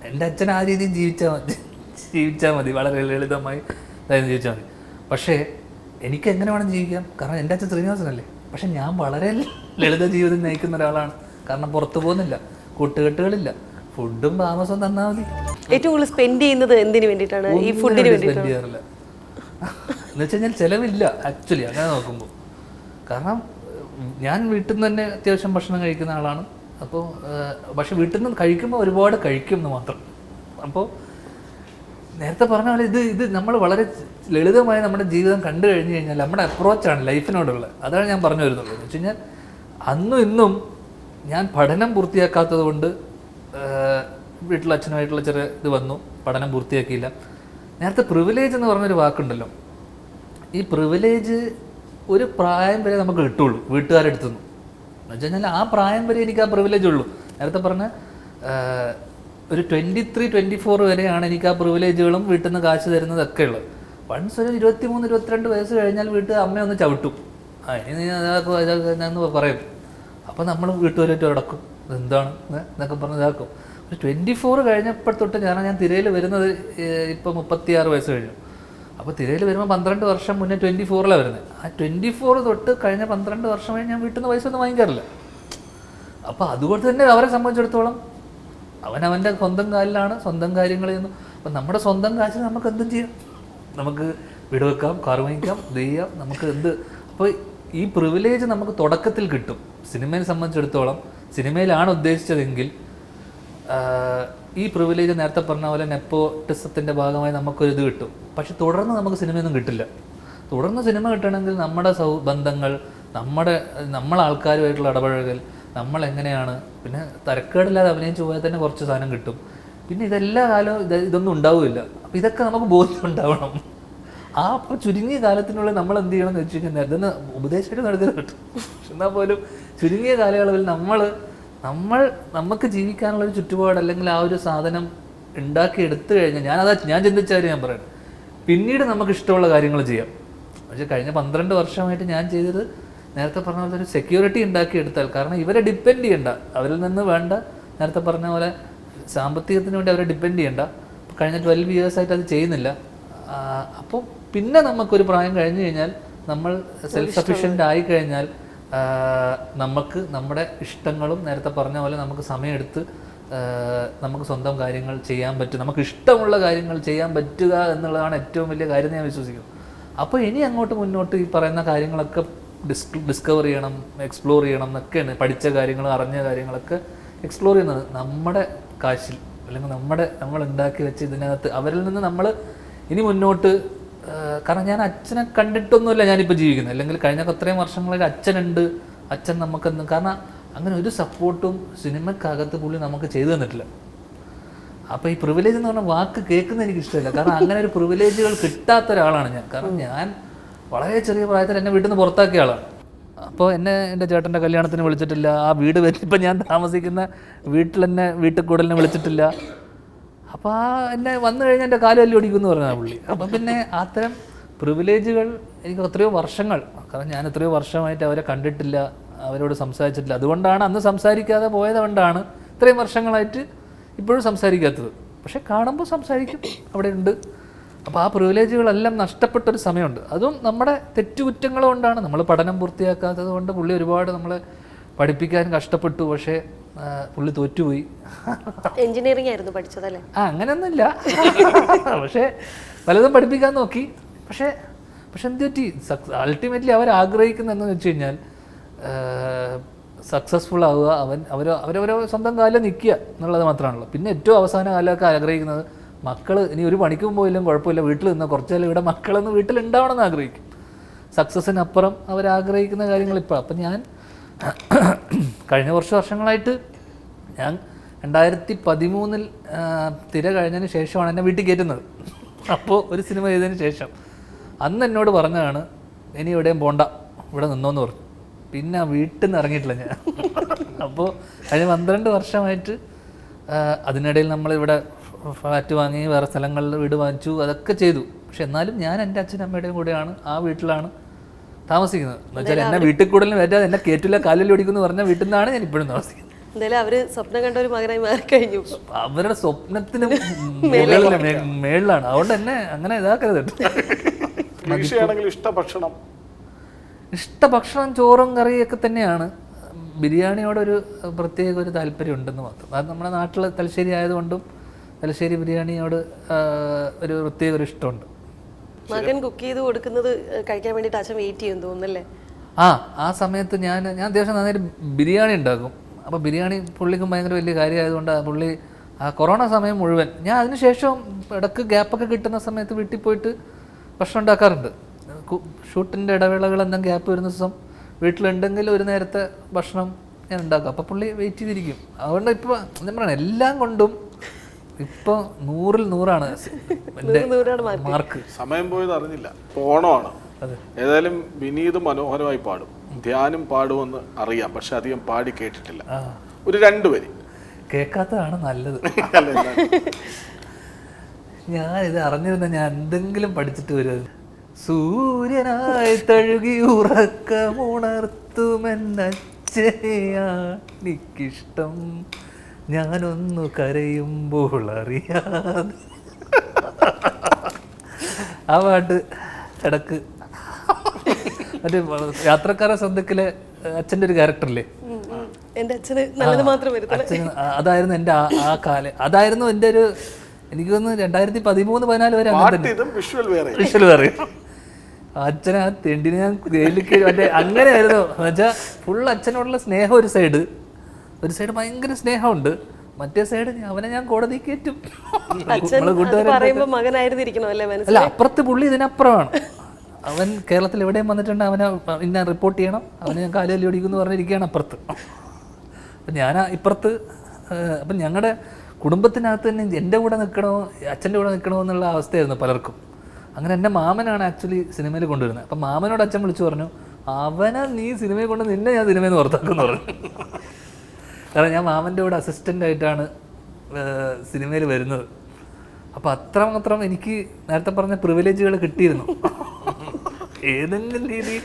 എൻ്റെ അച്ഛൻ ആ രീതിയിൽ ജീവിച്ചാൽ മതി, വളരെ ലളിതമായി ജീവിച്ചാൽ മതി. പക്ഷേ എനിക്ക് എങ്ങനെ വേണം ജീവിക്കാം, കാരണം എൻ്റെ അച്ഛൻ ശ്രീനിവാസനല്ലേ. പക്ഷെ ഞാൻ വളരെ ലളിത ജീവിതം നയിക്കുന്ന ഒരാളാണ്. കാരണം പുറത്തു പോകുന്നില്ല, കൂട്ടുകെട്ടുകളില്ല, ഫുഡും താമസവും തന്നാൽ മതി. ഏറ്റവും കൂടുതൽ സ്പെൻഡ് ചെയ്യുന്നത് എന്തിനു വേണ്ടിയിട്ടാണ്? ഈ ഫുഡിന് വേണ്ടി സ്പെൻഡ് ചെയ്യാറില്ല. എന്ന് വെച്ച് കഴിഞ്ഞാൽ ചിലവില്ല ആക്ച്വലി അങ്ങനെ നോക്കുമ്പോൾ. കാരണം ഞാൻ വീട്ടിൽ നിന്ന് തന്നെ അത്യാവശ്യം ഭക്ഷണം കഴിക്കുന്ന ആളാണ്. അപ്പോൾ പക്ഷെ വീട്ടിൽ നിന്ന് കഴിക്കുമ്പോൾ ഒരുപാട് കഴിക്കും എന്ന് മാത്രം. അപ്പോൾ നേരത്തെ പറഞ്ഞ പോലെ ഇത് നമ്മൾ വളരെ ലളിതമായി നമ്മുടെ ജീവിതം കണ്ടു കഴിഞ്ഞ് കഴിഞ്ഞാൽ നമ്മുടെ അപ്രോച്ചാണ് ലൈഫിനോടുള്ളത്. അതാണ് ഞാൻ പറഞ്ഞു വരുന്നുള്ളത്. എന്ന് വെച്ച് കഴിഞ്ഞാൽ അന്നും ഇന്നും ഞാൻ പഠനം പൂർത്തിയാക്കാത്തത് കൊണ്ട് വീട്ടിൽ അച്ഛനുമായിട്ടുള്ള ചെറിയ ഇത് വന്നു, പഠനം പൂർത്തിയാക്കിയില്ല. നേരത്തെ പ്രിവിലേജ് എന്ന് പറഞ്ഞൊരു വാക്കുണ്ടല്ലോ, ഈ പ്രിവിലേജ് ഒരു പ്രായം വരെ നമുക്ക് കിട്ടുള്ളൂ വീട്ടുകാരെടുത്തു നിന്ന്. എന്ന് വെച്ച് കഴിഞ്ഞാൽ ആ പ്രായം വരെ എനിക്ക് ആ പ്രിവിലേജ് ഉള്ളൂ. നേരത്തെ പറഞ്ഞ ഒരു 23-24 വരെയാണ് എനിക്ക് ആ പ്രിവിലേജുകളും വീട്ടിൽ നിന്ന് കാശ് തരുന്നതൊക്കെ ഉള്ളത്. വൺസ് ഒരു 23-22 വയസ്സ് കഴിഞ്ഞാൽ വീട്ടിൽ അമ്മയൊന്ന് ചവിട്ടും, ഇനി നീ ഇതാക്കുമെന്ന് പറയും. അപ്പോൾ നമ്മൾ വീട്ടുകാരായിട്ട് അടക്കും, എന്താണ് എന്നൊക്കെ പറഞ്ഞ് ഇതാക്കും. ഒരു 24 കഴിഞ്ഞപ്പോൾ തൊട്ട് ഞാൻ തിരയിൽ വരുന്നത് ഇപ്പോൾ 36 വയസ്സ് കഴിഞ്ഞു. അപ്പോൾ തിരയിൽ വരുമ്പോൾ 12 വർഷം മുന്നേ 24 വരുന്നത്. ആ 24 തൊട്ട് കഴിഞ്ഞ 12 വർഷമായി ഞാൻ വീട്ടിൽ നിന്ന് പൈസ ഒന്നും വാങ്ങിക്കാറില്ല. അപ്പോൾ അതുകൊണ്ട് തന്നെ അവരെ സംബന്ധിച്ചിടത്തോളം അവനവൻ്റെ സ്വന്തം കാലിലാണ്, സ്വന്തം കാര്യങ്ങൾ ചെയ്യുന്നു. അപ്പം നമ്മുടെ സ്വന്തം കാശിൽ നമുക്ക് എന്തും ചെയ്യാം. നമുക്ക് വീട് വെക്കാം, കാർ വാങ്ങിക്കാം, ഇത് ചെയ്യാം, നമുക്ക് എന്ത്. അപ്പോൾ ഈ പ്രിവിലേജ് നമുക്ക് തുടക്കത്തിൽ കിട്ടും. സിനിമയെ സംബന്ധിച്ചിടത്തോളം സിനിമയിലാണ് ഉദ്ദേശിച്ചതെങ്കിൽ ഈ പ്രിവിലേജ് നേരത്തെ പറഞ്ഞ പോലെ നെപ്പോട്ടിസത്തിൻ്റെ ഭാഗമായി നമുക്കൊരിത് കിട്ടും. പക്ഷെ തുടർന്ന് നമുക്ക് സിനിമയൊന്നും കിട്ടില്ല. തുടർന്ന് സിനിമ കിട്ടണമെങ്കിൽ നമ്മുടെ ബന്ധങ്ങൾ, നമ്മളാൾക്കാരുമായിട്ടുള്ള ഇടപഴകൽ, നമ്മളെങ്ങനെയാണ്, പിന്നെ തരക്കേടില്ലാതെ അഭിനയിച്ച് പോയാൽ തന്നെ കുറച്ച് സാധനം കിട്ടും. പിന്നെ ഇതെല്ലാ കാലവും ഇതൊന്നും ഉണ്ടാവില്ല. അപ്പോൾ ഇതൊക്കെ നമുക്ക് ബോധ്യം ഉണ്ടാവണം. അപ്പോൾ ചുരുങ്ങിയ കാലത്തിനുള്ളിൽ നമ്മൾ എന്ത് ചെയ്യണം എന്ന് വെച്ച് കഴിഞ്ഞാൽ ഇതൊന്ന് ഉപദേശമായിട്ട് നടക്കുന്നത് കിട്ടും. എന്നാൽ പോലും ചുരുങ്ങിയ കാലയളവിൽ നമുക്ക് ജീവിക്കാനുള്ളൊരു ചുറ്റുപാട് അല്ലെങ്കിൽ ആ ഒരു സാധനം ഉണ്ടാക്കി എടുത്തു കഴിഞ്ഞാൽ ഞാൻ ചിന്തിച്ച കാര്യം ഞാൻ പറയണം. പിന്നീട് നമുക്ക് ഇഷ്ടമുള്ള കാര്യങ്ങൾ ചെയ്യാം. പക്ഷേ കഴിഞ്ഞ 12 വർഷമായിട്ട് ഞാൻ ചെയ്തത് നേരത്തെ പറഞ്ഞ പോലെ ഒരു സെക്യൂരിറ്റി ഉണ്ടാക്കിയെടുത്താൽ, കാരണം ഇവരെ ഡിപ്പെൻഡ് ചെയ്യണ്ട, അവരിൽ നിന്ന് വേണ്ട, നേരത്തെ പറഞ്ഞ പോലെ സാമ്പത്തികത്തിന് വേണ്ടി അവരെ ഡിപ്പെൻഡ് ചെയ്യണ്ട. കഴിഞ്ഞ 12 ഇയേഴ്സായിട്ട് അത് ചെയ്യുന്നില്ല. അപ്പോൾ പിന്നെ നമുക്കൊരു പ്രായം കഴിഞ്ഞ് കഴിഞ്ഞാൽ നമ്മൾ സെൽഫ് സഫിഷ്യൻ്റ് ആയിക്കഴിഞ്ഞാൽ നമുക്ക് നമ്മുടെ ഇഷ്ടങ്ങളും നേരത്തെ പറഞ്ഞ പോലെ നമുക്ക് സമയമെടുത്ത് നമുക്ക് സ്വന്തം കാര്യങ്ങൾ ചെയ്യാൻ പറ്റും. നമുക്ക് ഇഷ്ടമുള്ള കാര്യങ്ങൾ ചെയ്യാൻ പറ്റുക എന്നുള്ളതാണ് ഏറ്റവും വലിയ കാര്യം ഞാൻ വിശ്വസിക്കുന്നു. അപ്പോൾ ഇനി അങ്ങോട്ട് മുന്നോട്ട് ഈ പറയുന്ന കാര്യങ്ങളൊക്കെ ഡിസ്കവർ ചെയ്യണം, എക്സ്പ്ലോർ ചെയ്യണം എന്നൊക്കെയാണ്. പഠിച്ച കാര്യങ്ങൾ, അറിഞ്ഞ കാര്യങ്ങളൊക്കെ എക്സ്പ്ലോർ ചെയ്യുന്നത് നമ്മുടെ കാശിൽ, അല്ലെങ്കിൽ നമ്മൾ ഉണ്ടാക്കി വെച്ച് ഇതിനകത്ത് അവരിൽ നിന്ന് നമ്മൾ ഇനി മുന്നോട്ട്. കാരണം ഞാൻ അച്ഛനെ കണ്ടിട്ടൊന്നുമില്ല ഞാനിപ്പോൾ ജീവിക്കുന്നത്. അല്ലെങ്കിൽ കഴിഞ്ഞ അത്രയും വർഷങ്ങളായിട്ട് അച്ഛനുണ്ട്, അച്ഛൻ നമുക്കെന്ന്, കാരണം അങ്ങനെ ഒരു സപ്പോർട്ടും സിനിമക്കകത്ത് പുള്ളി നമുക്ക് ചെയ്തു തന്നിട്ടില്ല. അപ്പോൾ ഈ പ്രിവിലേജ് എന്ന് പറഞ്ഞ വാക്ക് കേൾക്കുന്നത് എനിക്ക് ഇഷ്ടമില്ല. കാരണം അങ്ങനെ ഒരു പ്രിവിലേജുകൾ കിട്ടാത്ത ഒരാളാണ് ഞാൻ. കാരണം ഞാൻ വളരെ ചെറിയ പ്രായത്തിൽ എന്നെ വീട്ടിൽ നിന്ന് പുറത്താക്കിയ ആളാണ്. അപ്പോൾ എൻ്റെ ചേട്ടൻ്റെ കല്യാണത്തിന് വിളിച്ചിട്ടില്ല. ആ വീട് ഇപ്പം ഞാൻ താമസിക്കുന്ന വീട്ടിൽ കൂടലിനെ വിളിച്ചിട്ടില്ല. അപ്പോൾ എന്നെ വന്നു കഴിഞ്ഞാൽ എൻ്റെ കാല് തല്ലി ഓടിക്കുമെന്ന് പറഞ്ഞാൽ പുള്ളി. അപ്പം പിന്നെ അത്തരം പ്രിവിലേജുകൾ എനിക്ക് എത്രയോ വർഷങ്ങൾ, കാരണം ഞാൻ എത്രയോ വർഷമായിട്ട് അവരെ കണ്ടിട്ടില്ല, അവരോട് സംസാരിച്ചിട്ടില്ല. അതുകൊണ്ടാണ് അന്ന് സംസാരിക്കാതെ പോയത് കൊണ്ടാണ് ഇത്രയും വർഷങ്ങളായിട്ട് ഇപ്പോഴും സംസാരിക്കാത്തത്. പക്ഷെ കാണുമ്പോൾ സംസാരിക്കും, അവിടെ ഉണ്ട്. അപ്പോൾ ആ പ്രിവിലേജുകളെല്ലാം നഷ്ടപ്പെട്ടൊരു സമയമുണ്ട്. അതും നമ്മുടെ തെറ്റുകുറ്റങ്ങൾ കൊണ്ടാണ്. നമ്മൾ പഠനം പൂർത്തിയാക്കാത്തത് കൊണ്ട് പുള്ളി ഒരുപാട് നമ്മളെ പഠിപ്പിക്കാൻ കഷ്ടപ്പെട്ടു. പക്ഷേ പുള്ളി തോറ്റുപോയി. എഞ്ചിനീയറിംഗ് ആയിരുന്നു പഠിച്ചതല്ലേ? അങ്ങനെയൊന്നുമില്ല. പക്ഷേ പലതും പഠിപ്പിക്കാൻ നോക്കി. പക്ഷേ എന്ത് പറ്റി, അൾട്ടിമേറ്റ്ലി അവർ ആഗ്രഹിക്കുന്നതെന്ന് വെച്ച് കഴിഞ്ഞാൽ സക്സസ്ഫുൾ ആവുക, അവരവരെ സ്വന്തം കാലിൽ നിൽക്കുക എന്നുള്ളത് മാത്രമാണല്ലോ. പിന്നെ ഏറ്റവും അവസാന കാലമൊക്കെ ആഗ്രഹിക്കുന്നത് മക്കൾ ഇനി ഒരു പണിക്കും പോയില്ലും കുഴപ്പമില്ല, വീട്ടിൽ നിന്ന് കുറച്ചാലും ഇവിടെ മക്കളൊന്ന് വീട്ടിലുണ്ടാവണമെന്ന് ആഗ്രഹിക്കും. സക്സസ്സിനപ്പുറം അവരാഗ്രഹിക്കുന്ന കാര്യങ്ങൾ ഇപ്പോൾ. അപ്പം ഞാൻ കഴിഞ്ഞ കുറച്ച് വർഷങ്ങളായിട്ട് ഞാൻ 2013 തിര കഴിഞ്ഞതിന് ശേഷമാണ് എന്നെ വീട്ടിൽ കയറ്റുന്നത്. അപ്പോൾ ഒരു സിനിമ ചെയ്തതിന് ശേഷം അന്ന് എന്നോട് പറഞ്ഞതാണ്, ഇനി എവിടെയും പോണ്ട, ഇവിടെ നിന്നോന്ന് പറഞ്ഞു. പിന്നെ വീട്ടിൽ നിന്ന് ഇറങ്ങിയിട്ടില്ല ഞാൻ. അപ്പോൾ കഴിഞ്ഞ 12 വർഷമായിട്ട് അതിനിടയിൽ നമ്മളിവിടെ ഫ്ലാറ്റ് വാങ്ങി, വേറെ സ്ഥലങ്ങളിൽ വീട് വാങ്ങിച്ചു, അതൊക്കെ ചെയ്തു. പക്ഷെ എന്നാലും ഞാൻ എൻ്റെ അച്ഛനമ്മയുടെയും കൂടെയാണ്, ആ വീട്ടിലാണ് താമസിക്കുന്നത്. എന്ന് വെച്ചാൽ എന്നെ വീട്ടിൽ കൂടുതലും വരാതെ എന്നെ കേറ്റില്ല, കാലിൽ ഓടിക്കുമെന്ന് പറഞ്ഞാൽ വീട്ടിൽ നിന്നാണ് ഞാൻ ഇപ്പോഴും താമസിക്കുന്നത്. എന്തായാലും അവര് സ്വപ്നം കണ്ട ഒരു മകനായി മാറിക്കഴിഞ്ഞു. അവരുടെ സ്വപ്നത്തിന് മേളിലാണ്. അതുകൊണ്ട് തന്നെ അങ്ങനെ ഇതാക്കരുത്. ഇഷ്ടഭക്ഷണം ചോറും കറിയൊക്കെ തന്നെയാണ്. ബിരിയാണിയോടൊരു പ്രത്യേക ഒരു താല്പര്യം ഉണ്ടെന്ന് മാത്രം. അത് നമ്മുടെ നാട്ടിൽ തലശ്ശേരി ആയതുകൊണ്ടും തലശ്ശേരി ബിരിയാണിയോട് ഒരു പ്രത്യേക ഒരു ഇഷ്ടമുണ്ട്. മകൻ കുക്ക് ചെയ്ത് കൊടുക്കുന്നത് കഴിക്കാൻ വേണ്ടിയിട്ട് അച്ഛൻ വെയിറ്റ് ചെയ്യും തോന്നുന്നല്ലേ? ആ സമയത്ത് ഞാൻ അത്യാവശ്യം നന്നായിട്ട് ബിരിയാണി ഉണ്ടാക്കും. അപ്പോൾ ബിരിയാണി പുള്ളിക്കും ഭയങ്കര വലിയ കാര്യമായതുകൊണ്ട് പുള്ളി ആ കൊറോണ സമയം മുഴുവൻ, ഞാൻ അതിനുശേഷം ഇടയ്ക്ക് ഗ്യാപ്പൊക്കെ കിട്ടുന്ന സമയത്ത് വീട്ടിൽ പോയിട്ട് ഭക്ഷണം ഉണ്ടാക്കാറുണ്ട്. ഷൂട്ടിൻ്റെ ഇടവേളകൾ എന്തെങ്കിലും ഗ്യാപ്പ് വരുന്ന ദിവസം വീട്ടിലുണ്ടെങ്കിൽ ഒരു നേരത്തെ ഭക്ഷണം ഞാൻ ഉണ്ടാക്കും. അപ്പോൾ പുള്ളി വെയിറ്റ് ചെയ്തിരിക്കും. അതുകൊണ്ട് ഇപ്പോൾ ഞാൻ പറയണം, എല്ലാം കൊണ്ടും ഇപ്പോൾ 100-ൽ 100ആണ് മാർക്ക്. സമയം പോയത് അറിഞ്ഞില്ല. ഓണമാണ്. ഏതായാലും വിനീത് മനോഹരമായി പാടും, ധ്യാനം പാടുമെന്ന് അറിയാം, പക്ഷെ അധികം പാടി കേട്ടിട്ടില്ല. ഒരു 2 വരി കേൾക്കാത്തതാണ് നല്ലത്. ഞാനിത് അറിഞ്ഞിരുന്ന ഞാൻ എന്തെങ്കിലും പഠിച്ചിട്ട് വരുന്നത്. സൂര്യനായി തഴുകി ഉറക്കമുണർത്തുമെന്നച്ഛനെയാണിക്കിഷ്ടം, ഞാനൊന്നു കരയുമ്പോൾ അറിയാതെ. ആ പാട്ട് ഇടക്ക് മറ്റേ യാത്രക്കാരെ ശ്രദ്ധക്കിലെ അച്ഛൻ്റെ ഒരു ക്യാരക്ടറില്ലേ, എൻ്റെ അച്ഛന് നല്ലത് മാത്രം വരുത്തണം. അച്ഛന് അതായിരുന്നു എൻ്റെ ആ കാലം, അതായിരുന്നു എൻ്റെ ഒരു എനിക്ക് തോന്നുന്നു 2013-14 വരെ വിഷ്വൽ വേറെ. അച്ഛനെ ആ തെണ്ടിനെ ഞാൻ ജയിലിൽ മറ്റേ അങ്ങനെയായിരുന്നു എന്നുവെച്ചാൽ ഫുൾ അച്ഛനോടുള്ള സ്നേഹം ഒരു സൈഡ് ഭയങ്കര സ്നേഹമുണ്ട്, മറ്റേ സൈഡ് അവനെ ഞാൻ കോടതി കയറ്റും. പറയുമ്പോ മകനായിരുന്നിരിക്കണോ അല്ലേ മനസ്സിൽ? അല്ല, അപ്പുറത്ത് പുള്ളി ഇതിനപ്പുറമാണ്. അവൻ കേരളത്തിൽ എവിടെയും വന്നിട്ടുണ്ട്, അവനെ ഇന്ന റിപ്പോർട്ട് ചെയ്യണം, അവനെ ഞാൻ കാലുകല്ലി ഓടിക്കുമെന്ന് പറഞ്ഞിരിക്കുകയാണ് അപ്പുറത്ത്. അപ്പം ഞാൻ ഇപ്പുറത്ത്. അപ്പം ഞങ്ങളുടെ കുടുംബത്തിനകത്ത് തന്നെ എൻ്റെ കൂടെ നിൽക്കണോ അച്ഛൻ്റെ കൂടെ നിൽക്കണോ എന്നുള്ള അവസ്ഥയായിരുന്നു പലർക്കും. അങ്ങനെ എൻ്റെ മാമനാണ് ആക്ച്വലി സിനിമയിൽ കൊണ്ടുവരുന്നത്. അപ്പം മാമനോട് അച്ഛൻ വിളിച്ചു പറഞ്ഞു, അവനെ നീ സിനിമയിൽ കൊണ്ട് നിന്നെ ഞാൻ സിനിമയിൽ നിന്ന് പുറത്താക്കുമെന്ന് പറഞ്ഞു. കാരണം ഞാൻ മാമൻ്റെ കൂടെ അസിസ്റ്റൻ്റായിട്ടാണ് സിനിമയിൽ വരുന്നത്. അപ്പോൾ അത്രമാത്രം എനിക്ക് നേരത്തെ പറഞ്ഞ പ്രിവിലേജുകൾ കിട്ടിയിരുന്നു. ഏതെങ്കിലും രീതിയിൽ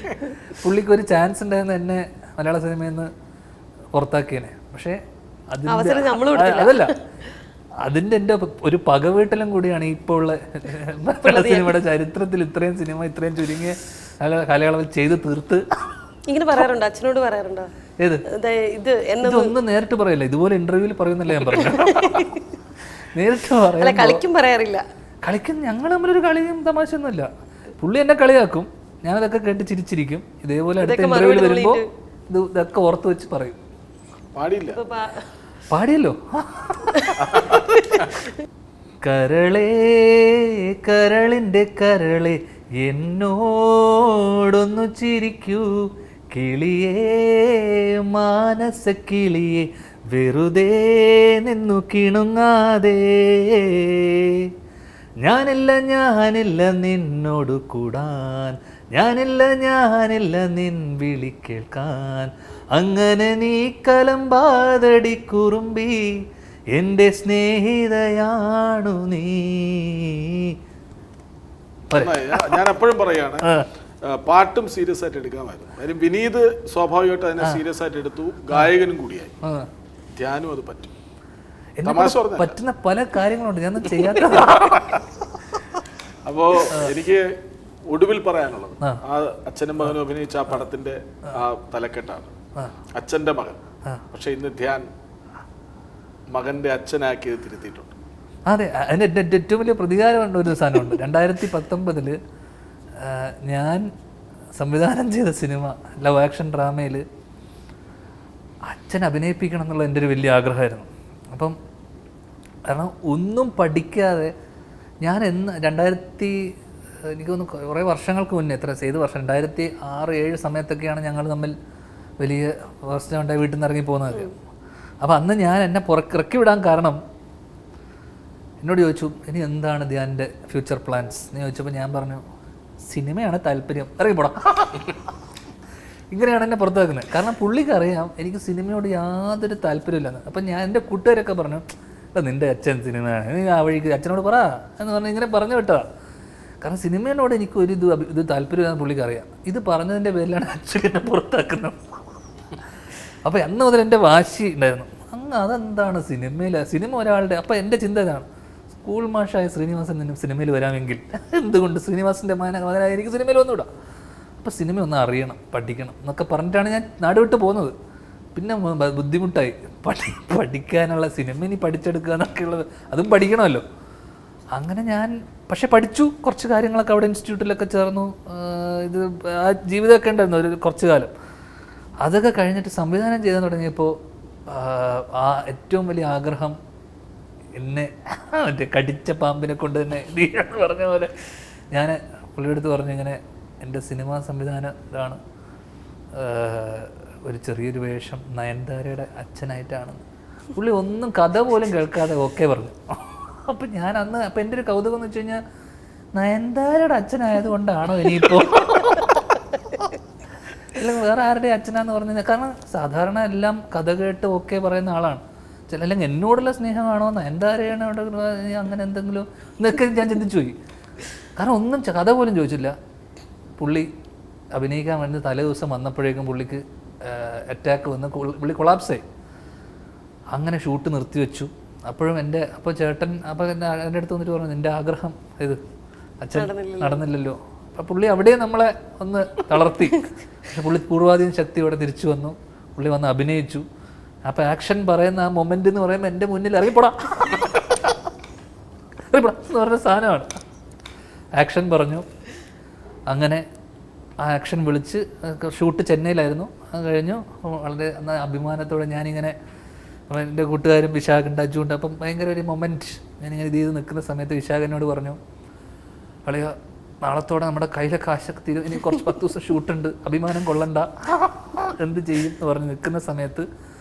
പുള്ളിക്ക് ഒരു ചാൻസ് ഉണ്ടായിരുന്നു എന്നെ മലയാള സിനിമയിൽ നിന്ന് പുറത്താക്കിയേനെ. പക്ഷേ അതല്ല, അതിൻ്റെ എൻ്റെ ഒരു പകവീട്ടലും കൂടിയാണ് ഇപ്പോൾ ഉള്ള മലയാള സിനിമയുടെ ചരിത്രത്തിൽ ഇത്രയും സിനിമ ഇത്രയും ചുരുങ്ങിയ കാലയളവിൽ ചെയ്ത് തീർത്ത്. ഇങ്ങനെ പറയാറുണ്ടോ? അച്ഛനോട് പറയാറുണ്ടോ? ഏത് ഇതൊന്നും നേരിട്ട് പറയില്ല, ഇതുപോലെ ഇന്റർവ്യൂവിൽ പറയുന്നല്ലേ ഞാൻ പറഞ്ഞു. നേരിട്ട് പറയാറില്ല. കളിക്കും, ഞങ്ങൾ തമ്മിലൊരു കളിയും തമാശയൊന്നുമില്ല. പുള്ളി എന്നെ കളിയാക്കും, ഞാനതൊക്കെ കേട്ട് ചിരിച്ചിരിക്കും. ഇതേപോലെ അടുത്ത ഇന്റർവ്യൂവിൽ വരുമ്പോൾ ഇതൊക്കെ ഓർത്ത് വെച്ച് പറയും. പാടിയല്ലോ. കരളേ കരളിൻ്റെ കരളെ എന്നോടൊന്നു ചിരിക്കൂ, കിളിയേ മാനസ കിളിയെ വെറുതെ നിന്നു കിണുങ്ങാതെ. ഞാനില്ല നിന്നോട് കൂടാൻ, ഞാനില്ല നിൻ വിളി കേൾക്കാൻ. അങ്ങനെ നീ കലമ്പാതടി കുറുമ്പി, എൻ്റെ സ്നേഹിതയാണു നീ. ഞാൻ എപ്പോഴും പറയാണ്, പാട്ടും സീരിയസ് ആയിട്ട് എടുക്കാമായിരുന്നു. കാര്യം വിനീത് സ്വാഭാവികമായിട്ട് അതിനെ സീരിയസ് ആയിട്ട് എടുത്തു, ഗായകനും കൂടിയായി. ധ്യാനും അത് പറ്റും, പറ്റുന്ന പല കാര്യങ്ങളുണ്ട് ഞാൻ ചെയ്യാത്ത. അപ്പോ എനിക്ക് ഒടുവിൽ പറയാനുള്ളത്, ആ അച്ഛനും മകനും അഭിനയിച്ച ആ പടത്തിന്റെ ആ തലക്കെട്ടാണ് അച്ഛന്റെ മകൻ. പക്ഷെ ഇന്ന് ധ്യാൻ മകന്റെ അച്ഛനാക്കിയത് തിരുത്തിയിട്ടുണ്ട്. അതെ, അതിൻ്റെ ഏറ്റവും വലിയ പ്രതികാരമുണ്ട്. ഒരു സാധനമുണ്ട്, 2019 ഞാൻ സംവിധാനം ചെയ്ത സിനിമ ലവ് ആക്ഷൻ ഡ്രാമയിൽ അച്ഛൻ അഭിനയിപ്പിക്കണം എന്നുള്ള എൻ്റെ ഒരു വലിയ ആഗ്രഹമായിരുന്നു. അപ്പം കാരണം ഒന്നും പഠിക്കാതെ ഞാൻ എനിക്ക് തോന്നുന്നു കുറേ വർഷങ്ങൾക്ക് മുന്നേ, ഏത് വർഷം 2006-2007 സമയത്തൊക്കെയാണ് ഞങ്ങൾ തമ്മിൽ വലിയ പ്രശ്നം ഉണ്ടായി വീട്ടിൽ നിന്ന് ഇറങ്ങി പോകുന്നത്. അപ്പോൾ അന്ന് ഞാൻ എന്നെ ഇറക്കി വിടാൻ കാരണം, എന്നോട് ചോദിച്ചു ഇനി എന്താണ് ധ്യാൻ്റെ ഫ്യൂച്ചർ പ്ലാൻസ് എന്ന് ചോദിച്ചപ്പോൾ ഞാൻ പറഞ്ഞു സിനിമയാണ് താല്പര്യം, ഇറങ്ങിപ്പോടാം. ഇങ്ങനെയാണ് എന്നെ പുറത്താക്കുന്നത്. കാരണം പുള്ളിക്കറിയാം എനിക്ക് സിനിമയോട് യാതൊരു താല്പര്യമില്ലെന്ന്. അപ്പം ഞാൻ എൻ്റെ കൂട്ടുകാരൊക്കെ പറഞ്ഞു, നിൻ്റെ അച്ഛൻ സിനിമയാണ്, നീ ആ വഴിക്ക് അച്ഛനോട് പറ എന്ന് പറഞ്ഞ് ഇങ്ങനെ പറഞ്ഞു വിട്ടാ. കാരണം സിനിമയോട് എനിക്ക് ഒരു ഇത് താല്പര്യമില്ലെന്ന് പുള്ളിക്കറിയാം. ഇത് പറഞ്ഞതിൻ്റെ പേരിലാണ് ആക്ച്വലി എന്നെ പുറത്താക്കുന്നത്. അപ്പോൾ അന്ന് മുതൽ എൻ്റെ വാശി ഉണ്ടായിരുന്നു, അതെന്താണ് സിനിമ ഒരാളുടെ. അപ്പോൾ എൻ്റെ ചിന്ത ഇതാണ്, സ്കൂൾ മാഷായ ശ്രീനിവാസൻ നിന്നും സിനിമയിൽ വരാമെങ്കിൽ എന്തുകൊണ്ട് ശ്രീനിവാസൻ്റെ മകനായി എനിക്ക് സിനിമയിൽ വന്നുകൂടാ. അപ്പോൾ സിനിമ ഒന്ന് അറിയണം, പഠിക്കണം എന്നൊക്കെ പറഞ്ഞിട്ടാണ് ഞാൻ നാട് വിട്ട് പോകുന്നത്. പിന്നെ ബുദ്ധിമുട്ടായി പഠിക്കാനുള്ള സിനിമ ഇനി പഠിച്ചെടുക്കുക എന്നൊക്കെയുള്ളത്, അതും പഠിക്കണമല്ലോ. അങ്ങനെ ഞാൻ പക്ഷെ പഠിച്ചു, കുറച്ച് കാര്യങ്ങളൊക്കെ അവിടെ ഇൻസ്റ്റിറ്റ്യൂട്ടിലൊക്കെ ചേർന്നു. ഇത് ആ ജീവിതമൊക്കെ ഉണ്ടായിരുന്നു ഒരു കുറച്ച് കാലം. അതൊക്കെ കഴിഞ്ഞിട്ട് സംവിധാനം ചെയ്യാൻ തുടങ്ങിയപ്പോൾ ആ ഏറ്റവും വലിയ ആഗ്രഹം എന്നെ മറ്റേ കടിച്ച പാമ്പിനെ കൊണ്ട് തന്നെ പറഞ്ഞ പോലെ ഞാൻ പുള്ളിയെടുത്ത് പറഞ്ഞു, ഇങ്ങനെ എൻ്റെ സിനിമാ സംവിധാനം ഇതാണ്, ഒരു ചെറിയൊരു വേഷം നയൻതാരയുടെ അച്ഛനായിട്ടാണ്. പുള്ളി ഒന്നും കഥ പോലും കേൾക്കാതെ ഓക്കെ പറഞ്ഞു. അപ്പം ഞാൻ അന്ന് അപ്പം എൻ്റെ ഒരു കൗതുകം എന്ന് വെച്ച് കഴിഞ്ഞാൽ, നയൻതാരയുടെ അച്ഛനായതുകൊണ്ടാണോ ഇനിയിപ്പോൾ അല്ലെങ്കിൽ വേറെ ആരുടെ അച്ഛനാന്ന് പറഞ്ഞു കഴിഞ്ഞാൽ. കാരണം സാധാരണ എല്ലാം കഥ കേട്ട് ഓക്കെ പറയുന്ന ആളാണ്. അല്ലെങ്കിൽ എന്നോടുള്ള സ്നേഹമാണോ നയൻതാരയാണ് അവിടെ അങ്ങനെ എന്തെങ്കിലും എന്നൊക്കെ ഞാൻ ചിന്തിച്ചു പോയി. കാരണം ഒന്നും കഥ പോലും ചോദിച്ചില്ല. പുള്ളി അഭിനയിക്കാൻ വേണ്ടി തലേ ദിവസം വന്നപ്പോഴേക്കും പുള്ളിക്ക് അറ്റാക്ക് വന്ന് പുള്ളി കൊളാപ്സായി. അങ്ങനെ ഷൂട്ട് നിർത്തിവെച്ചു. അപ്പോൾ ചേട്ടൻ എൻ്റെ അടുത്ത് വന്നിട്ട് പറഞ്ഞു, നിൻ്റെ ആഗ്രഹം ഇത് അച്ഛൻ നടന്നില്ലല്ലോ. അപ്പം പുള്ളി അവിടെ നമ്മളെ ഒന്ന് തളർത്തി. പക്ഷെ പുള്ളി പൂർവാധീന ശക്തിയോടെ തിരിച്ചു വന്നു. പുള്ളി വന്ന് അഭിനയിച്ചു. അപ്പം ആക്ഷൻ പറയുന്ന ആ മൊമെൻ്റ് എന്ന് പറയുമ്പോൾ എൻ്റെ മുന്നിൽ ഇറങ്ങിപ്പോടാ എന്ന് പറഞ്ഞ സാധനമാണ്. ആക്ഷൻ പറഞ്ഞു. അങ്ങനെ ആ ആക്ഷൻ വിളിച്ച് ഷൂട്ട് ചെന്നൈയിലായിരുന്നു. അത് കഴിഞ്ഞു. വളരെ അഭിമാനത്തോടെ ഞാനിങ്ങനെ എൻ്റെ കൂട്ടുകാരും വിശാഖുണ്ട്, അജുണ്ട്. അപ്പം ഭയങ്കര ഒരു മൊമെൻറ്റ് ഞാനിങ്ങനെ ഇത് ചെയ്ത് നിൽക്കുന്ന സമയത്ത് വിശാഖനോട് പറഞ്ഞു, അളിയ നാളത്തോടെ നമ്മുടെ കയ്യിലെ കാശൊക്കെ തീരും, ഇനി കുറച്ച് 10 ദിവസം ഷൂട്ടുണ്ട്, അഭിമാനം കൊള്ളണ്ട, എന്ത് ചെയ്യും എന്ന് പറഞ്ഞ് നിൽക്കുന്ന സമയത്ത്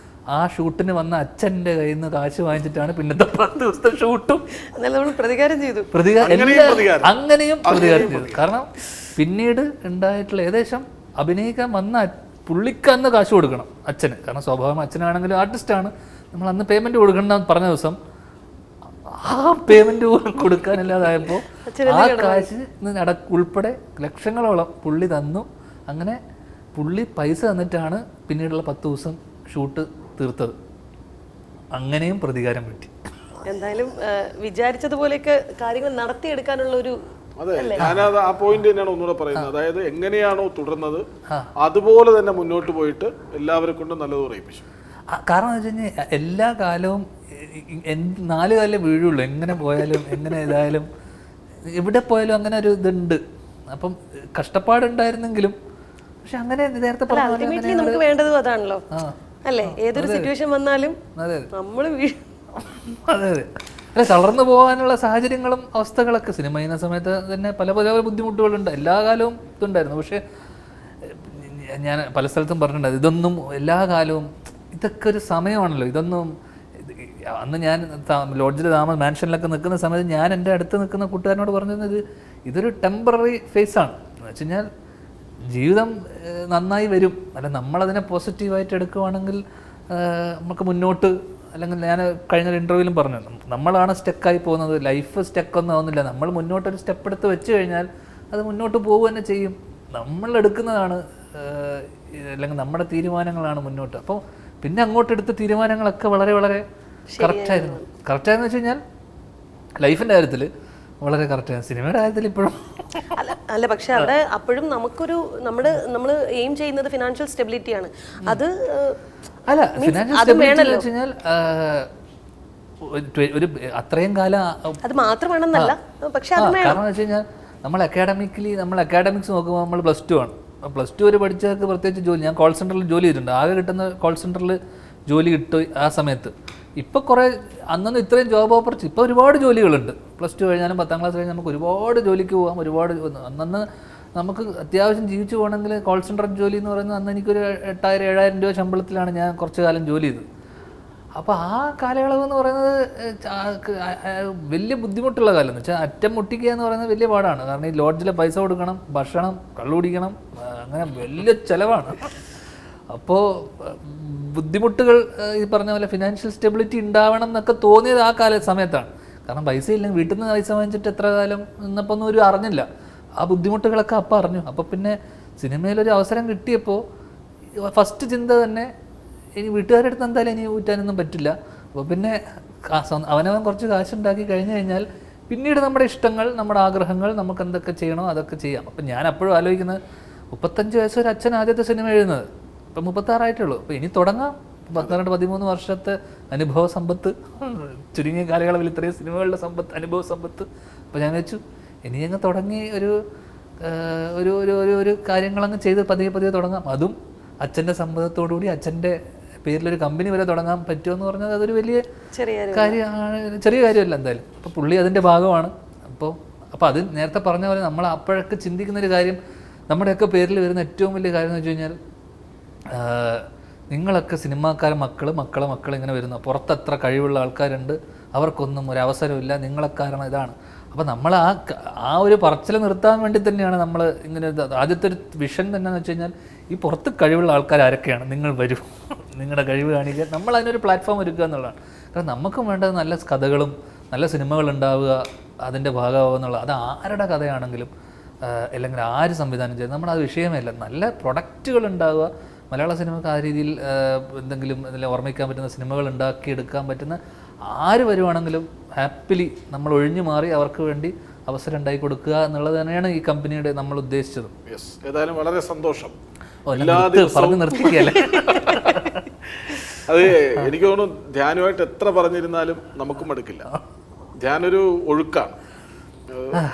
ആ ഷൂട്ടിന് വന്ന അച്ഛൻ്റെ കയ്യിൽ നിന്ന് കാശ് വാങ്ങിച്ചിട്ടാണ് പിന്നത്തെ 10 ദിവസത്തെ ഷൂട്ടും പ്രതികാരം ചെയ്തു. അങ്ങനെയും പ്രതികാരം ചെയ്തു. കാരണം പിന്നീട് ഉണ്ടായിട്ടുള്ള ഏകദേശം അഭിനയിക്കാൻ വന്ന പുള്ളിക്കന്ന് കാശ് കൊടുക്കണം അച്ഛന്. കാരണം സ്വാഭാവികം അച്ഛനാണെങ്കിലും ആർട്ടിസ്റ്റാണ്. നമ്മൾ അന്ന് പേയ്മെൻറ്റ് കൊടുക്കണം എന്ന് പറഞ്ഞ ദിവസം ആ പേയ്മെൻറ്റ് കൊടുക്കാനില്ലാതായപ്പോൾ ആ കാശ് ഉൾപ്പെടെ ലക്ഷങ്ങളോളം പുള്ളി തന്നു. അങ്ങനെ പുള്ളി പൈസ തന്നിട്ടാണ് പിന്നീടുള്ള 10 ദിവസം ഷൂട്ട് തീർത്തത്. അങ്ങനെയും പ്രതികാരം കിട്ടി. എന്തായാലും വിചാരിച്ചതുപോലെയൊക്കെ കാര്യങ്ങൾ നടത്തിയെടുക്കാനുള്ള ഒരു അതെ, ഞാനത് ആ പോയിന്റ് തന്നെയാണ് ഒന്നുകൂടെ പറയുന്നത്. അതായത് എങ്ങനെയാണോ തുടർന്നത് അതുപോലെ തന്നെ മുന്നോട്ട് പോയിട്ട് എല്ലാവരെ കൊണ്ടും നല്ലത് പറയിപ്പിച്ചു. കാരണം എന്ന് വെച്ച് കഴിഞ്ഞാൽ എല്ലാ കാലവും 4 കാലേ വീഴുള്ളൂ. എങ്ങനെ പോയാലും എങ്ങനെ ഇതായാലും എവിടെ പോയാലും അങ്ങനെ ഒരു ഇതുണ്ട്. അപ്പം കഷ്ടപ്പാടുണ്ടായിരുന്നെങ്കിലും പക്ഷെ അങ്ങനെ നേരത്തെ നമുക്ക് വേണ്ടതും അതാണല്ലോ അല്ലേ. ഏതൊരു സിറ്റുവേഷൻ വന്നാലും നമ്മൾ അതെ അതെ അല്ല, തളർന്നു പോകാനുള്ള സാഹചര്യങ്ങളും അവസ്ഥകളൊക്കെ സിനിമ ചെയ്യുന്ന സമയത്ത് തന്നെ പല പല ബുദ്ധിമുട്ടുകളുണ്ട്. എല്ലാ കാലവും ഇതുണ്ടായിരുന്നു. പക്ഷേ ഞാൻ പല സ്ഥലത്തും പറഞ്ഞിട്ടുണ്ട്, ഇതൊന്നും എല്ലാ കാലവും ഇതൊക്കെ ഒരു സമയമാണല്ലോ. ഇതൊന്നും അന്ന് ഞാൻ ലോഡ്ജിൽ മാൻഷനിലൊക്കെ നിൽക്കുന്ന സമയത്ത് ഞാൻ എൻ്റെ അടുത്ത് നിൽക്കുന്ന കൂട്ടുകാരനോട് പറഞ്ഞത് ഇതൊരു ടെമ്പററി ഫേസാണ്. എന്ന് വെച്ച് കഴിഞ്ഞാൽ ജീവിതം നന്നായി വരും. അല്ല, നമ്മളതിനെ പോസിറ്റീവായിട്ട് എടുക്കുവാണെങ്കിൽ നമുക്ക് മുന്നോട്ട്. അല്ലെങ്കിൽ ഞാൻ കഴിഞ്ഞ ഇൻ്റർവ്യൂവിലും പറഞ്ഞു, നമ്മളാണ് സ്റ്റക്കായി പോകുന്നത്. ലൈഫ് സ്റ്റക്കൊന്നും ആവുന്നില്ല. നമ്മൾ മുന്നോട്ടൊരു സ്റ്റെപ്പ് എടുത്ത് വെച്ച് കഴിഞ്ഞാൽ അത് മുന്നോട്ട് പോകുക തന്നെ ചെയ്യും. നമ്മളെടുക്കുന്നതാണ് അല്ലെങ്കിൽ നമ്മുടെ തീരുമാനങ്ങളാണ് മുന്നോട്ട്. അപ്പോൾ പിന്നെ അങ്ങോട്ട് എടുത്ത തീരുമാനങ്ങളൊക്കെ വളരെ വളരെ കറക്റ്റായിരുന്നു. കറക്റ്റായെന്ന് വെച്ച് കഴിഞ്ഞാൽ ലൈഫിൻ്റെ കാര്യത്തിൽ വളരെ കറക്റ്റായിരുന്നു. സിനിമയുടെ കാര്യത്തിൽ ഇപ്പോഴും അല്ല. പക്ഷെ അവിടെ അപ്പോഴും നമുക്കൊരു നമ്മൾ എയിം ചെയ്യുന്നത് ഫിനാൻഷ്യൽ സ്റ്റെബിലിറ്റിയാണ്. അത് അല്ല, ഫിനാൻഷ്യൽ സ്റ്റെബിലിറ്റി എന്ന് വെച്ച് കഴിഞ്ഞാൽ ഒരു അത്രയും കാലം അത് മാത്രമാണെന്നല്ല. പക്ഷെ കാരണം എന്ന് വെച്ച് കഴിഞ്ഞാൽ നമ്മൾ അക്കാഡമിക്സ് നോക്കുമ്പോൾ നമ്മൾ +2 ആണ്. +2 വരെ പഠിച്ചവർക്ക് പ്രത്യേകിച്ച് ജോലി, ഞാൻ കോൾ സെൻറ്ററിൽ ജോലി ചെയ്തിട്ടുണ്ട്. ആകെ കിട്ടുന്ന കോൾ സെൻറ്ററിൽ ജോലി കിട്ടും ആ സമയത്ത്. ഇപ്പോൾ കുറേ അന്നൊന്നും ഇത്രയും ജോബ് ഓപ്പർച്യൂണിറ്റി, ഇപ്പോൾ ഒരുപാട് ജോലികളുണ്ട്. +2 കഴിഞ്ഞാലും 10ാം ക്ലാസ് കഴിഞ്ഞാൽ നമുക്ക് ഒരുപാട് ജോലിക്ക് പോകാം. ഒരുപാട് അന്നന്ന് നമുക്ക് അത്യാവശ്യം ജീവിച്ചു പോകണമെങ്കിൽ കോൾ സെൻറ്റർ ജോലി എന്ന് പറയുന്നത് അന്ന് എനിക്കൊരു 8,000-7,000 രൂപ ശമ്പളത്തിലാണ് ഞാൻ കുറച്ച് കാലം ജോലി ചെയ്തത്. അപ്പോൾ ആ കാലയളവ് എന്ന് പറയുന്നത് വലിയ ബുദ്ധിമുട്ടുള്ള കാലം. എന്ന് വെച്ചാൽ അറ്റം മുട്ടിക്കുക എന്ന് പറയുന്നത് വലിയ പാടാണ്. കാരണം ഈ ലോഡ്ജിലെ പൈസ കൊടുക്കണം, ഭക്ഷണം, കള്ളു കുടിക്കണം, അങ്ങനെ വലിയ ചിലവാണ്. അപ്പോൾ ബുദ്ധിമുട്ടുകൾ ഈ പറഞ്ഞ പോലെ ഫിനാൻഷ്യൽ സ്റ്റെബിലിറ്റി ഉണ്ടാവണം എന്നൊക്കെ തോന്നിയത് ആ സമയത്താണ്. കാരണം പൈസ ഇല്ലെങ്കിൽ വീട്ടിൽ നിന്ന് പൈസ വാങ്ങിച്ചിട്ട് എത്ര കാലം നിന്നപ്പോൾ ഒന്നും ഒരു അറിഞ്ഞില്ല. ആ ബുദ്ധിമുട്ടുകളൊക്കെ അപ്പം അറിഞ്ഞു. അപ്പോൾ പിന്നെ സിനിമയിലൊരു അവസരം കിട്ടിയപ്പോൾ ഫസ്റ്റ് ചിന്ത തന്നെ ഇനി വീട്ടുകാരുടെ അടുത്ത് എന്തായാലും ഇനി ഊറ്റാനൊന്നും പറ്റില്ല. അപ്പോൾ പിന്നെ അവനവൻ കുറച്ച് കാശുണ്ടാക്കി കഴിഞ്ഞ് കഴിഞ്ഞാൽ പിന്നീട് നമ്മുടെ ഇഷ്ടങ്ങൾ, നമ്മുടെ ആഗ്രഹങ്ങൾ, നമുക്ക് എന്തൊക്കെ ചെയ്യണോ അതൊക്കെ ചെയ്യാം. അപ്പം ഞാൻ അപ്പോഴും ആലോചിക്കുന്നത് 35 വയസ്സ് ഒരു അച്ഛൻ ആദ്യത്തെ സിനിമ എഴുതുന്നത്, ഇപ്പം 36 ആയിട്ടുള്ളൂ. അപ്പോൾ ഇനി തുടങ്ങാം. 12-13 വർഷത്തെ അനുഭവ സമ്പത്ത്, ചുരുങ്ങിയ കാലയളവിൽ ഇത്രയും സിനിമകളുടെ സമ്പത്ത്, അനുഭവ സമ്പത്ത്. അപ്പോൾ ഞാൻ വെച്ചു ഇനി അങ്ങ് തുടങ്ങി ഒരു ഒരു ഒരു ഒരു കാര്യങ്ങളങ്ങ് ചെയ്ത് പതിയെ പതിയെ തുടങ്ങാം. അതും അച്ഛൻ്റെ സമ്മതത്തോടുകൂടി അച്ഛൻ്റെ പേരിലൊരു കമ്പനി വരെ തുടങ്ങാൻ പറ്റുമെന്ന് പറഞ്ഞാൽ അതൊരു വലിയ കാര്യമാണ്, ചെറിയ കാര്യമല്ല എന്തായാലും. അപ്പോൾ പുള്ളി അതിൻ്റെ ഭാഗമാണ്. അപ്പോൾ അത് നേരത്തെ പറഞ്ഞ പോലെ നമ്മൾ അപ്പോഴൊക്കെ ചിന്തിക്കുന്നൊരു കാര്യം, നമ്മുടെയൊക്കെ പേരിൽ വരുന്ന ഏറ്റവും വലിയ കാര്യം എന്ന് വെച്ച് കഴിഞ്ഞാൽ നിങ്ങളൊക്കെ സിനിമാക്കാരെ മക്കളെ ഇങ്ങനെ വരുന്നു, പുറത്തത്ര കഴിവുള്ള ആൾക്കാരുണ്ട്, അവർക്കൊന്നും ഒരു അവസരമില്ല, നിങ്ങളെ കാരണം ഇതാണ്. അപ്പോൾ നമ്മൾ ആ ഒരു പറച്ചിൽ നിർത്താൻ വേണ്ടി തന്നെയാണ് നമ്മൾ ഇങ്ങനെ ആദ്യത്തെ ഒരു വിഷൻ തന്നെ എന്ന് വെച്ച് കഴിഞ്ഞാൽ ഈ പുറത്ത് കഴിവുള്ള ആൾക്കാർ ആരൊക്കെയാണ്, നിങ്ങൾ വരൂ, നിങ്ങളുടെ കഴിവ് കാണിക്കുക, നമ്മൾ അതിനൊരു പ്ലാറ്റ്ഫോം ഒരുക്കുക എന്നുള്ളതാണ്. കാരണം നമുക്കും വേണ്ടത് നല്ല കഥകളും നല്ല സിനിമകളുണ്ടാവുക, അതിൻ്റെ ഭാഗമാവുക എന്നുള്ളത്. അത് ആരുടെ കഥയാണെങ്കിലും അല്ലെങ്കിൽ ആര് സംവിധാനം ചെയ്ത് നമ്മളത് വിഷയമല്ല, നല്ല പ്രൊഡക്റ്റുകൾ ഉണ്ടാവുക. മലയാള സിനിമക്ക് ആ രീതിയിൽ എന്തെങ്കിലും അതിൽ ഓർമ്മിക്കാൻ പറ്റുന്ന സിനിമകൾ ഉണ്ടാക്കിയെടുക്കാൻ പറ്റുന്ന ആര് വരുവാണെങ്കിലും ഹാപ്പിലി നമ്മൾ ഒഴിഞ്ഞു മാറി അവർക്ക് വേണ്ടി അവസരം ഉണ്ടായി കൊടുക്കുക എന്നുള്ളത് തന്നെയാണ് ഈ കമ്പനിയുടെ നമ്മൾ ഉദ്ദേശിച്ചത്. യെസ്, ഏതായാലും വളരെ സന്തോഷം. പറഞ്ഞു നിർത്തിക്കല്ലേ. അത് എനിക്ക് തോന്നുന്നു ധ്യാനുമായിട്ട് എത്ര പറഞ്ഞിരുന്നാലും നമുക്കും മടുക്കില്ല. ധ്യാനൊരു ഒഴുക്കാണ്,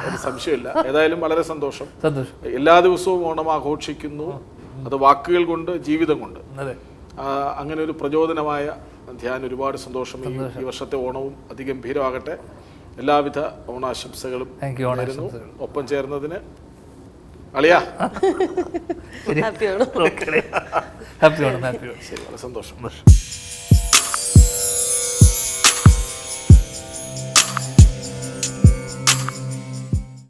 ഒരു സംശയമില്ല. ഏതായാലും വളരെ സന്തോഷം. എല്ലാ ദിവസവും ഓണം ആഘോഷിക്കുന്നു, അത് വാക്കുകൾ കൊണ്ട് ജീവിതം കൊണ്ട്. അങ്ങനെ ഒരു പ്രചോദനമായ ധ്യാൻ, ഒരുപാട് സന്തോഷം. ഈ വർഷത്തെ ഓണവും അതിഗംഭീരമാകട്ടെ. എല്ലാവിധ ഓണാശംസകളും നേരുന്നു. ഒപ്പം ചേർന്നതിന് അളിയാ ഹാപ്പി ഓണം. ഹാപ്പി ഓണം. ശരി, വളരെ സന്തോഷം.